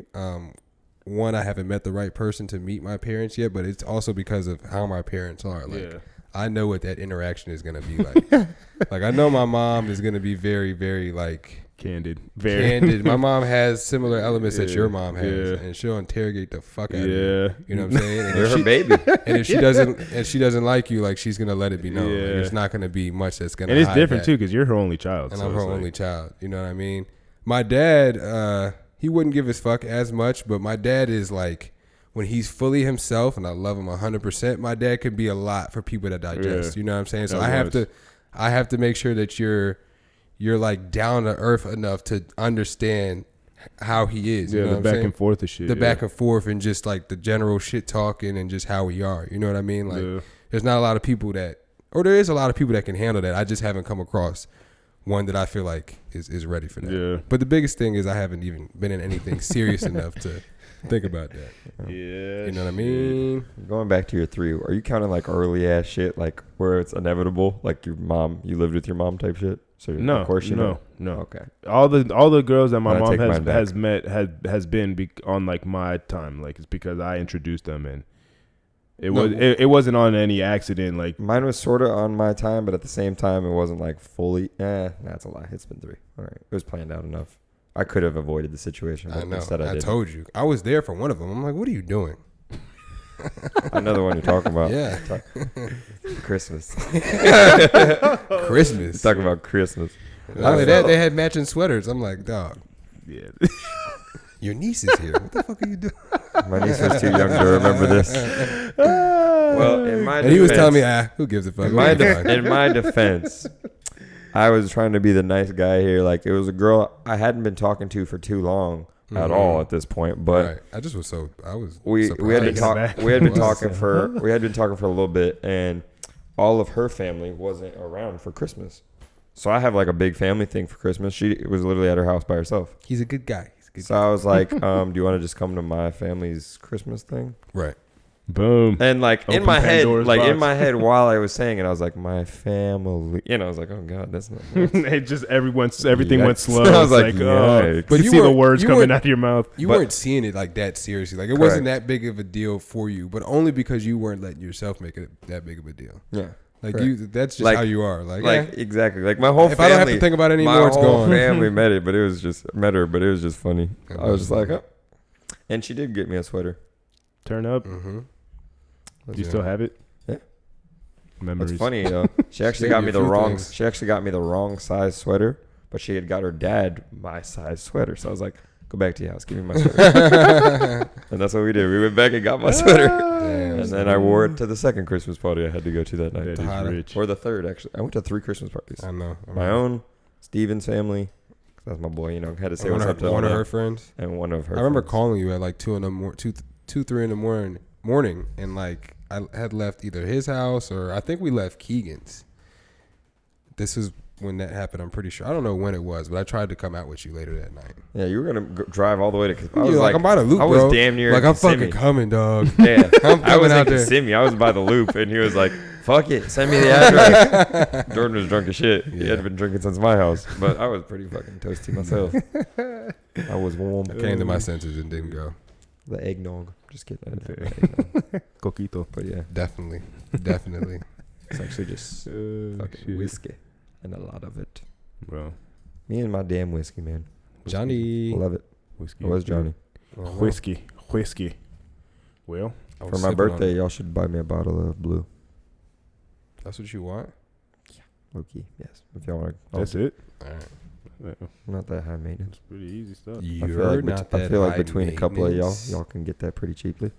One, I haven't met the right person to meet my parents yet, but it's also because of how my parents are. Like, I know what that interaction is gonna be like. Like, I know my mom is gonna be very, very like candid. My mom has similar elements that your mom has, and she'll interrogate the fuck out of you. You know what I'm saying? And You're her baby. And if she doesn't like you, like, she's gonna let it be known. Like, there's not gonna be much that's gonna. And it's hide different that. too, because you're her only child. And so I'm her it's only child. You know what I mean? My dad, he wouldn't give his fuck as much, but my dad is like, when he's fully himself, and I love him 100%, my dad can be a lot for people to digest. You know what I'm saying? So I have to make sure that you're like down to earth enough to understand how he is. You know the what back I'm saying? and forth of shit. The back and forth and just like the general shit talking and just how we are. You know what I mean? Like, there's not a lot of people that, or there is a lot of people that can handle that. I just haven't come across one that I feel like is ready for that. Yeah. But the biggest thing is I haven't even been in anything serious enough to think about that. Yeah. You know what I mean? Going back to your 3, are you counting like early ass shit, like where it's inevitable, like you lived with your mom type shit? So No, of course no. Okay. All the girls that my I mom take mine back. has met has been on like my time. Like, it's because I introduced them, and it wasn't on any accident. Like, Mine was sort of on my time, but at the same time, it wasn't like fully. That's a lie. It's been 3. All right, it was planned out enough. I could have avoided the situation. But I know. Instead I did. told you. I was there for one of them. I'm like, what are you doing? Another one you're talking about. Yeah. Christmas. Christmas. Talking about Christmas. Not only that, they had matching sweaters. I'm like, dog, yeah. your niece is here. What the fuck are you doing? My niece was too young to remember this. Well, in my And he was telling me, who gives a fuck? in my defense, I was trying to be the nice guy here. Like, it was a girl I hadn't been talking to for too long at all at this point. But right. I was we had been surprised. we had been talking for a little bit, and all of her family wasn't around for Christmas. So I have like a big family thing for Christmas. She was literally at her house by herself. He's a good guy. So I was like, do you want to just come to my family's Christmas thing? Right. Boom. And like Open in my Pandora's head, box. while I was saying it, I was like, my family. I was like, oh God, that's not. It just everything went Yikes. slow. I was It's like, yikes. but you see the words coming out of your mouth. You But- weren't seeing it like that seriously. Like, it Correct. wasn't that big of a deal for you, but only because you weren't letting yourself make it that big of a deal. Yeah. Like, Correct. that's just Like- how you are. Like Exactly. Like my whole if family. I don't have to think about it anymore, my it's whole gone. family met her, but it was just funny. It I was was just like, oh. And she did get me a sweater. Turn up. Mm-hmm. Do you still have it? Yeah. Memories. It's funny though. She actually Maybe got me a the few wrong. things. She actually got me the wrong size sweater, but she had got her dad my size sweater. So I was like, "Go back to your house, give me my sweater." And that's what we did. We went back and got my sweater, Damn, and then I wore it to the second Christmas party I had to go to that night, That is Hotter. rich. or the third actually. I went to 3 Christmas parties. I know. My own, Steven's family. That's my boy. Had to say what's up to one all of them, her friends. and one of her. I remember friends. calling you at like 3 in the morning, and like I had left either his house or I think we left Keegan's. This is when that happened. I'm pretty sure. I don't know when it was, but I tried to come out with you later that night. Yeah, you were gonna drive all the way to. I You was were like, I'm by the loop, I was bro. damn near. Like, in I'm fucking Kissimmee. coming, dog. Yeah, I'm I was coming in out there. Kissimmee. I was by the loop, and he was like, "Fuck it, send me the address." Jordan was drunk as shit. He Yeah. had been drinking since my house, but I was pretty fucking toasty myself. I was warm. I came to my senses and didn't go. The eggnog. Just kidding. Coquito. But yeah, Definitely. it's actually just fucking whiskey and a lot of it. Bro. Me and my damn whiskey, man. Johnny. I love it. Whiskey. It was Johnny. Whiskey. Well, I was For my sipping on birthday, it. y'all should buy me a bottle of blue. That's what you want? Low-key, yes. If y'all want to. that's it. All right. Not that high maintenance. It's pretty easy stuff. I feel like between a couple of y'all can get that pretty cheaply.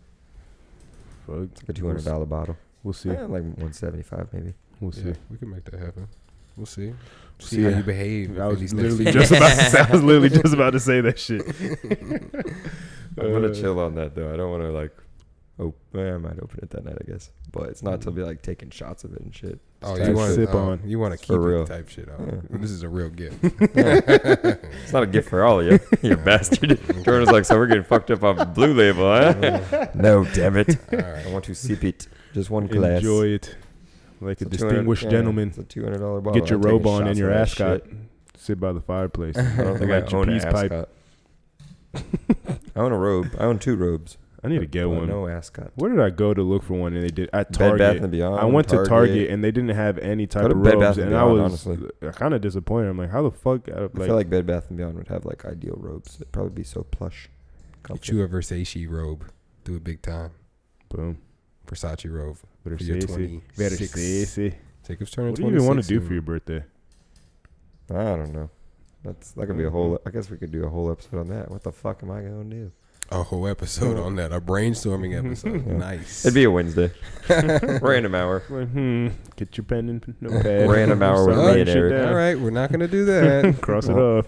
Fuck. It's like a $200 bottle. We'll see. Yeah, like $175 maybe. We'll see. Yeah, we can make that happen. We'll see. See how you behave. I in was these next literally few just about to say. I was literally just about to say that shit. I'm gonna chill on that though. I don't want to like. Oh, I might open it that night, I guess. But it's not till be like taking shots of it and shit. Oh, Type you want sip to on. You want to keep For real. it type shit. Oh, Yeah. this is a real gift. It's not a gift for all of you, you bastard. Jordan's like, so we're getting fucked up off Blue Label, huh? No, damn it. All right. I want to sip it. Just one glass. Enjoy it like a It's 200 distinguished yeah, gentleman. It's a $200 bottle. Get your I'm taking robe on shots and your of that ascot. shit. Sit by the fireplace. I don't think Light I your own an peace pipe. ascot. I own a robe. I own 2 robes. I need to get but one. No ascot. Where did I go to look for one? And they did at Bed Target. Bath and Beyond. I went to Target and they didn't have any type Go to of Bed robes, Bath and and I Beyond, was honestly. kind of disappointed. I'm like, how the fuck? I feel like Bed Bath and Beyond would have like ideal robes. It'd probably be so plush. Get Comfy. you a Versace robe. Do it big time. Boom. Versace robe. For your Versace. 26. Versace. Jacob's turning What do 26. you even want to do soon. for your birthday? I don't know. That could be a whole. I guess we could do a whole episode on that. What the fuck am I gonna do? A whole episode on that. A brainstorming episode. Yeah. Nice. It'd be a Wednesday. Random hour. Like, get your pen and notepad. Random hour with Start me and shit Eric. down. All right, we're not going to do that. Cross it Well, off.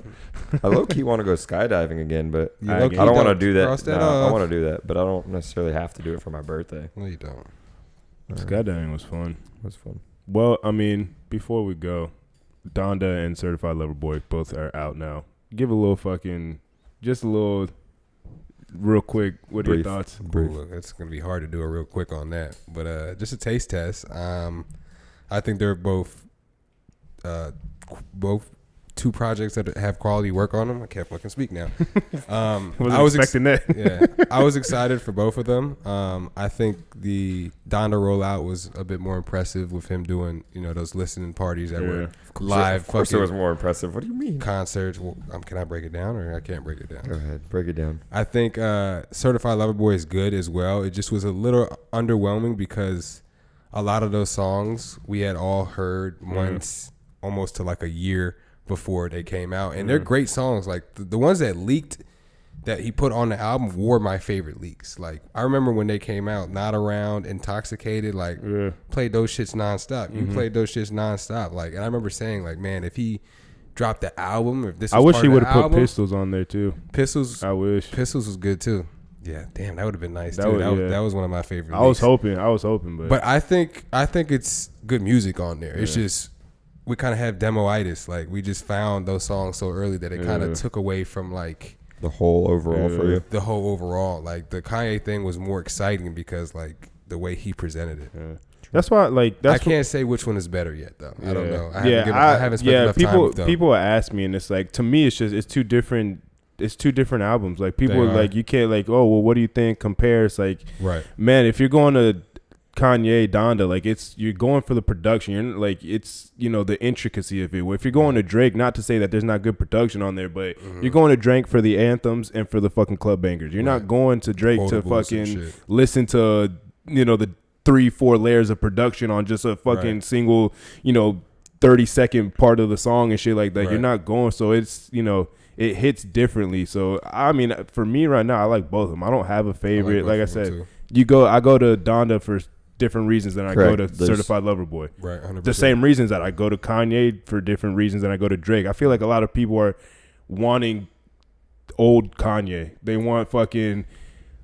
I low key want to go skydiving again, but You I low-key I don't want to do that. Cross that Nah, I off. want to do that, but I don't necessarily have to do it for my birthday. No, you don't. Skydiving was fun. It was fun. Well, I mean, before we go, Donda and Certified Lover Boy both are out now. Give a little fucking, just a little, real quick. What are your Brief. thoughts? Ooh, it's going to be hard to do a real quick on that. But just a taste test. I think they're both two projects that have quality work on them. I can't fucking speak now. I was expecting that. Yeah, I was excited for both of them. I think the Donda rollout was a bit more impressive with him doing, those listening parties that were live. Of course, it fucking was more impressive. What do you mean? concerts. Well, can I break it down or I can't break it down? Go ahead, break it down. I think Certified Lover Boy is good as well. It just was a little underwhelming because a lot of those songs we had all heard once, almost to like a year before they came out, and they're great songs. Like the ones that leaked that he put on the album were my favorite leaks. Like I remember when they came out, Not Around, Intoxicated, like played those shits nonstop. You played those shits nonstop. Like, and I remember saying like, man, if he dropped the album, if this was I wish part he of would the have put album, Pistols on there too. Pistols. I wish. Pistols was good too. Yeah, damn, that would have been nice That too. would- That was one of my favorite. I was leaks. hoping, But I think it's good music on there. It's just we kind of have demo-itis. Like we just found those songs so early that it kind of took away from like The whole overall for you. the whole overall. Like the Kanye thing was more exciting because like the way he presented it. that's why, like, I can't say which one is better yet though. I don't know. I haven't spent enough time with them. people ask me, and it's like, to me, it's two different albums. Like people They are are. like, you can't like, oh well, what do you think? Compare. It's like, Right. man, if you're going to Kanye, Donda, like you're going for the production. You're like, it's the intricacy of it. If you're going to Drake, not to say that there's not good production on there, but you're going to Drake for the anthems and for the fucking club bangers. You're not going to Drake to Quotables and fucking shit. listen to the 3-4 layers of production on just a fucking single 30-second part of the song and shit like that. Right. You're not going, so it's it hits differently. So I mean, for me right now, I like both of them. I don't have a favorite. both Like I of them, said, too. I go to Donda for different reasons than I go Correct. to There's- Certified Lover Boy. Right. 100%. The same reasons that I go to Kanye for different reasons than I go to Drake. I feel like a lot of people are wanting old Kanye. They want fucking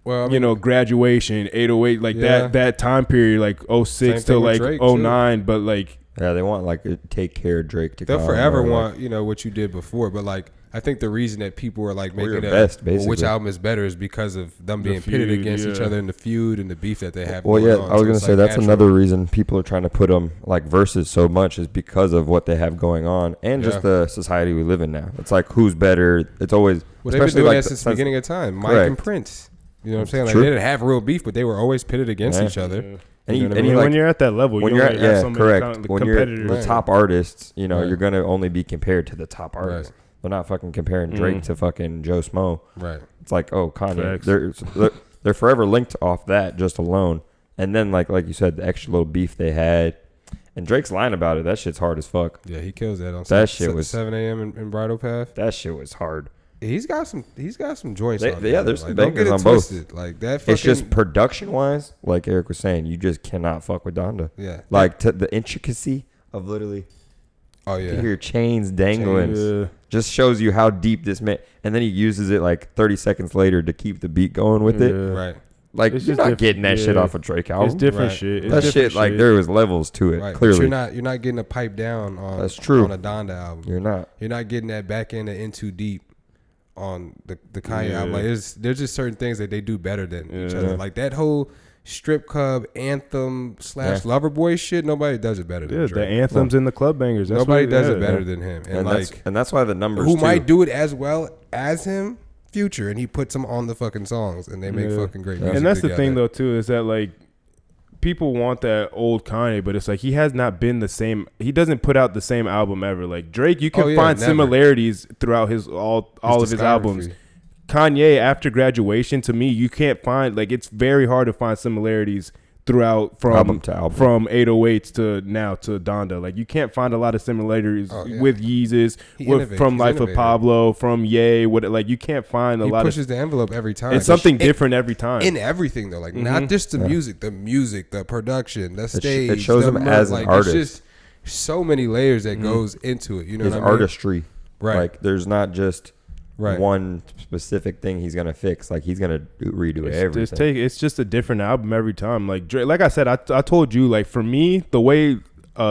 Well, I mean, graduation, 808, like Yeah. that time period, like 06 Same to thing with like Drake, 09, but like Yeah, they want like a Take Care Drake to they'll come. forever or, like, want what you did before, but like I think the reason that people are like We're making your best, which basically. album is better is because of them The being pitted feud, against each yeah. other in the feud and the beef that they have. Well, going yeah, on. I was So gonna it's, say like, that's natural. another reason people are trying to put them like versus so much is because of what they have going on and just Yeah. the society we live in now. It's like who's better. It's always Well, they've been especially doing like that since the beginning of time. Mike Correct. and Prince. You know what I'm saying? Like True. they didn't have real beef, but they were always pitted against Yeah. each other. And You you, know what I and mean? you when like you're at that level, when you you're only at, have yeah, so many correct. When you're competitors. the Right. top artists, Right. you're gonna only be compared to the top artists. They're not fucking comparing Drake to fucking Joe Smo. Right. It's like, oh, Kanye. Facts. They're forever linked off that just alone. And then like you said, the extra little beef they had, and Drake's line about it. That shit's hard as fuck. Yeah, he kills that on That shit was 7 a.m. in Bridal Path. That shit was hard. He's got some joints They- on yeah, there. there's Like, some don't get bangers it on both. twisted. Like that fucking It's just production wise, like Eric was saying, you just cannot fuck with Donda. yeah. Like to the intricacy of literally Oh You yeah. hear chains dangling. Yeah. Just shows you how deep this man. And then he uses it like 30 seconds later to keep the beat going with it. Yeah. Right. Like It's you're just not getting that shit yeah. off a Drake album. It's different Right. shit. It's That different shit, like there was levels to it. Right. Clearly, But you're not getting a pipe down on. That's true. On a Donda album. you're not. You're not getting that back end of In Too Deep on the Kanye album. Yeah. Like there's just certain things that they do better than each Yeah. other. Like that whole strip club anthem / Loverboy shit. Nobody does it better than Yeah, the Drake. anthems and the club bangers. That's Nobody what, does yeah, it better yeah. than him. And, And like that's why the numbers who too. might do it as well as him, Future, and he puts them on the fucking songs and they make Yeah. fucking great music. And that's the together. thing though too, is that like people want that old Kanye, but it's like he has not been the same. He doesn't put out the same album ever. Like Drake, you can find never. similarities throughout his all of his albums. discography. Kanye, after Graduation, to me, you can't find, like, it's very hard to find similarities throughout from Album to album. from 808s to now to Donda. Like, you can't find a lot of similarities Oh, yeah. with Yeezus, He with, innovates. from He's Life of innovative. Pablo, from Ye. What, like, you can't find a He lot pushes of. the envelope every time. It's something In- different every time. in everything though, like not just the music, the production, the stage. it shows the him as an like, artist. It's just so many layers that goes into it. You know His what I mean? artistry. Right. Like there's not just Right. one specific thing he's gonna fix. Like he's gonna redo everything. It's just a different album every time. Like Drake, like I said, I told you, like for me, the way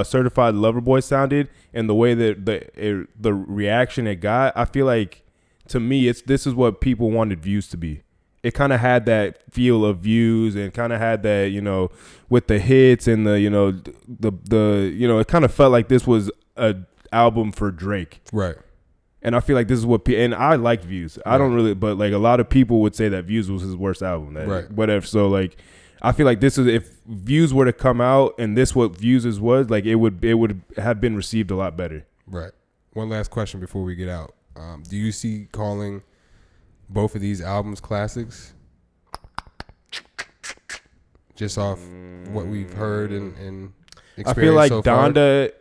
Certified Lover Boy sounded and the way that the reaction it got, I feel like to me, this is what people wanted Views to be. It kind of had that feel of Views and kind of had that, you know, with the hits and the, you know, the you know, it kind of felt like this was a album for Drake. Right. And I feel like this is what, and I like Views. I don't really, but like a lot of people would say that Views was his worst album. Right. Whatever. So like, I feel like this is, if Views were to come out and this what Views was, like it would have been received a lot better. Right. One last question before we get out. Do you see calling both of these albums classics? Just off what we've heard and experienced I feel like so far? Donda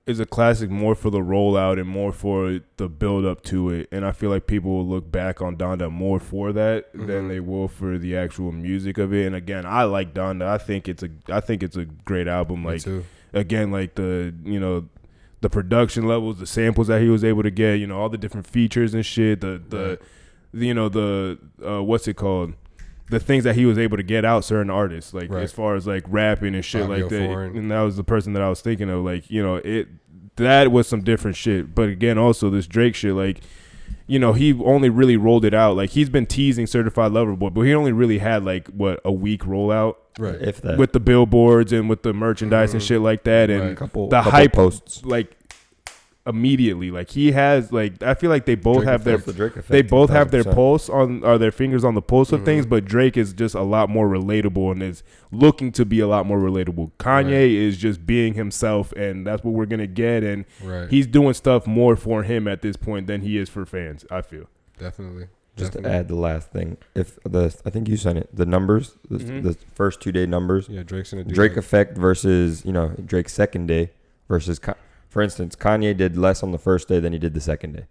is a classic more for the rollout and more for the build up to it. And I feel like people will look back on Donda more for that than they will for the actual music of it. And again, I like Donda. I think it's a great album. Me Like too. again, like the, you know, the production levels, the samples that he was able to get, you know, all the different features and shit, the you know, the what's it called? The things that he was able to get out certain artists, like Right. as far as like rapping and shit Fabio like that. Foreign. And that was the person that I was thinking of, like, you know, that was some different shit. But again, also this Drake shit, like, you know, he only really rolled it out. Like he's been teasing Certified Lover Boy, but he only really had like a week rollout. Right. If that. With the billboards and with the merchandise and shit like that, and Right. couple hype posts. like immediately. Like he has, like, I feel like they both Drake have their That's the Drake effect, they both have their 1000%. pulse on, or their fingers on the pulse of things, but Drake is just a lot more relatable and is looking to be a lot more relatable. Kanye Right. is just being himself, and that's what we're gonna get. And Right. he's doing stuff more for him at this point than he is for fans, I feel. Definitely. Just to Definitely. add the last thing, I think you sent it, the numbers, the first 2 day numbers, Yeah, Drake's gonna do Drake that. effect versus, you know, Drake's second day versus, for instance, Kanye did less on the first day than he did the second day.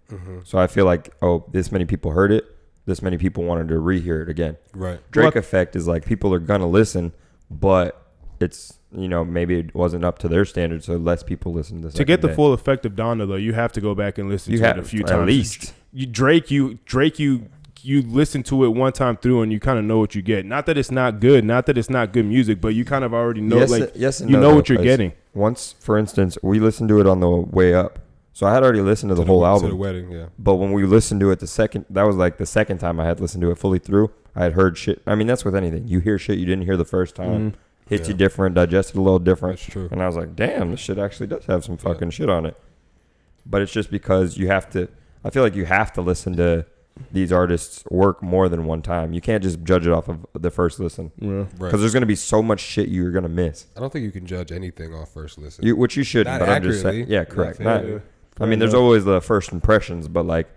So I feel like, this many people heard it, this many people wanted to rehear it again. Right. Drake effect is like people are gonna listen, but it's, you know, maybe it wasn't up to their standards, so less people listen to. To get the full effect of Donda, though, you have to go back and listen to it a few times. at least. You listen to it one time through and you kind of know what you get. Not that it's not good, not that it's not good music, but you kind of already know, Yes and you no, know though, what you're 'cause getting. Once, for instance, we listened to it on the way up, so I had already listened to the whole To album. the wedding, yeah. But when we listened to it that was like the second time I had listened to it fully through. I had heard shit. I mean, that's with anything. You hear shit you didn't hear the first time. Hits you different, digested a little different. That's true. And I was like, damn, this shit actually does have some fucking shit on it. But it's just because I feel like you have to listen to these artists' work more than one time. You can't just judge it off of the first listen. Yeah. Because Right. there's going to be so much shit you're going to miss. I don't think you can judge anything off first listen. Which you shouldn't, Not but I'm just saying. accurately. Yeah, correct. Not- Not, I mean, there's always the first impressions, but like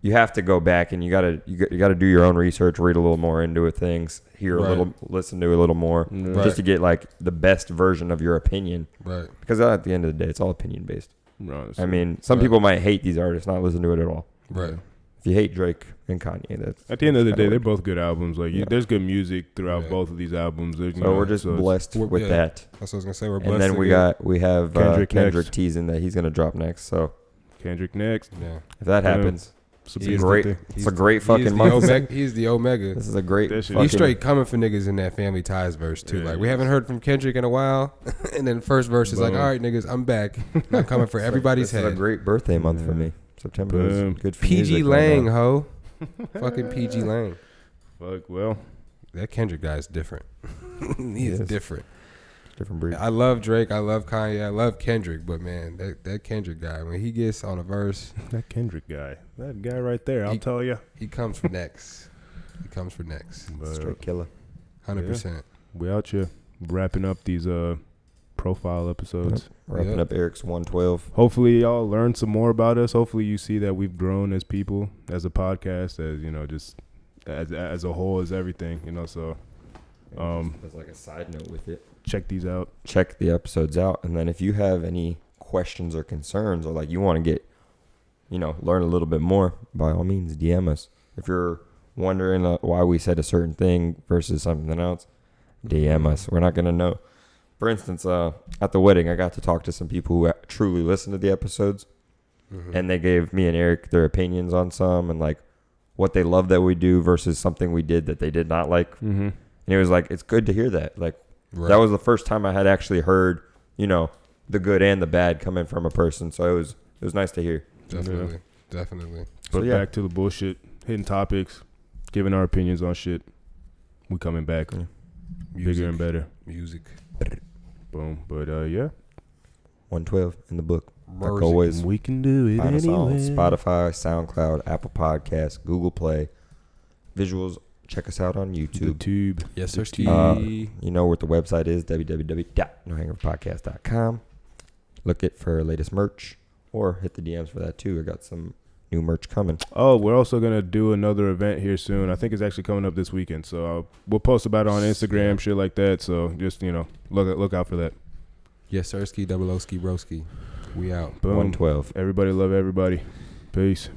you have to go back and you gotta do your own research, read a little more into it, things, hear Right. a little, listen to a little more, Right. just to get like the best version of your opinion. Right. Because at the end of the day, it's all opinion based. No, I mean, some people might hate these artists, not listen to it at all. Right. If you hate Drake and Kanye, that's At the end of the kinda day, they're weird. both good albums. Like Yeah. there's good music throughout Yeah. both of these albums. There's, you So know, we're just it's- blessed We're- with yeah. that. That's what I was gonna say. We're blessed. And then to we get- have Kendrick Kendrick next. teasing that he's gonna drop next. So Kendrick next. Yeah. if that Yeah. happens, It's a it's beautiful great. thing. It's a great He's fucking the month. Omega. He's the Omega. This is a great. That shit- fucking, He's straight coming for niggas in that Family Ties verse too. Yeah, Like he we haven't is. heard from Kendrick in a while, and then first verse is like, Boom. "All right, niggas, I'm back. I'm coming for everybody's This is a head." great birthday month for Yeah. me. September is Boom. good for PG music right Lang, now. ho. Fucking PG Lang. Fuck. Well, That Kendrick guy is different. He is Yes. different. Different breed. I love Drake. I love Kanye. I love Kendrick. But man, that Kendrick guy, when he gets on a verse, that Kendrick guy, that guy right there, I'll He- tell you. he comes for next. He comes for next. Straight killer. 100%. We out here wrapping up these profile episodes. Wrapping Yep. up Eric's 112. Hopefully y'all learn some more about us. Hopefully you see that we've grown as people, as a podcast, as you know, just as a whole, as everything, you know. So As like a side note with it, check these out. check the episodes out, and then if you have any questions or concerns, or like you want to get, learn a little bit more, by all means DM us. If you're wondering why we said a certain thing versus something else, DM us. We're not gonna know. For instance, at the wedding, I got to talk to some people who truly listen to the episodes, and they gave me and Eric their opinions on some and like what they love that we do versus something we did that they did not like. Mm-hmm. And it was like, it's good to hear that. Like, Right. that was the first time I had actually heard, the good and the bad coming from a person. So it was nice to hear. Definitely. Definitely. But So, yeah. back to the bullshit, hitting topics, giving our opinions on shit. We coming back bigger and better. Music. Boom. But yeah, 112 in the book. Like Mercy. always, we can do it find us on anyway. Spotify, SoundCloud, Apple Podcasts, Google Play. Visuals, check us out on The YouTube. tube. Yes, sir. You know what the website is, www.nohangoverpodcast.com. Look it for latest merch, or hit the DMs for that too. I got some new merch coming. Oh, we're also gonna do another event here soon. I think it's actually coming up this weekend. So we'll post about it on Instagram, shit like that. So just look out for that. Yes, sir. Ski, double O, ski, broski. We out. Boom. 112. Everybody love everybody. Peace.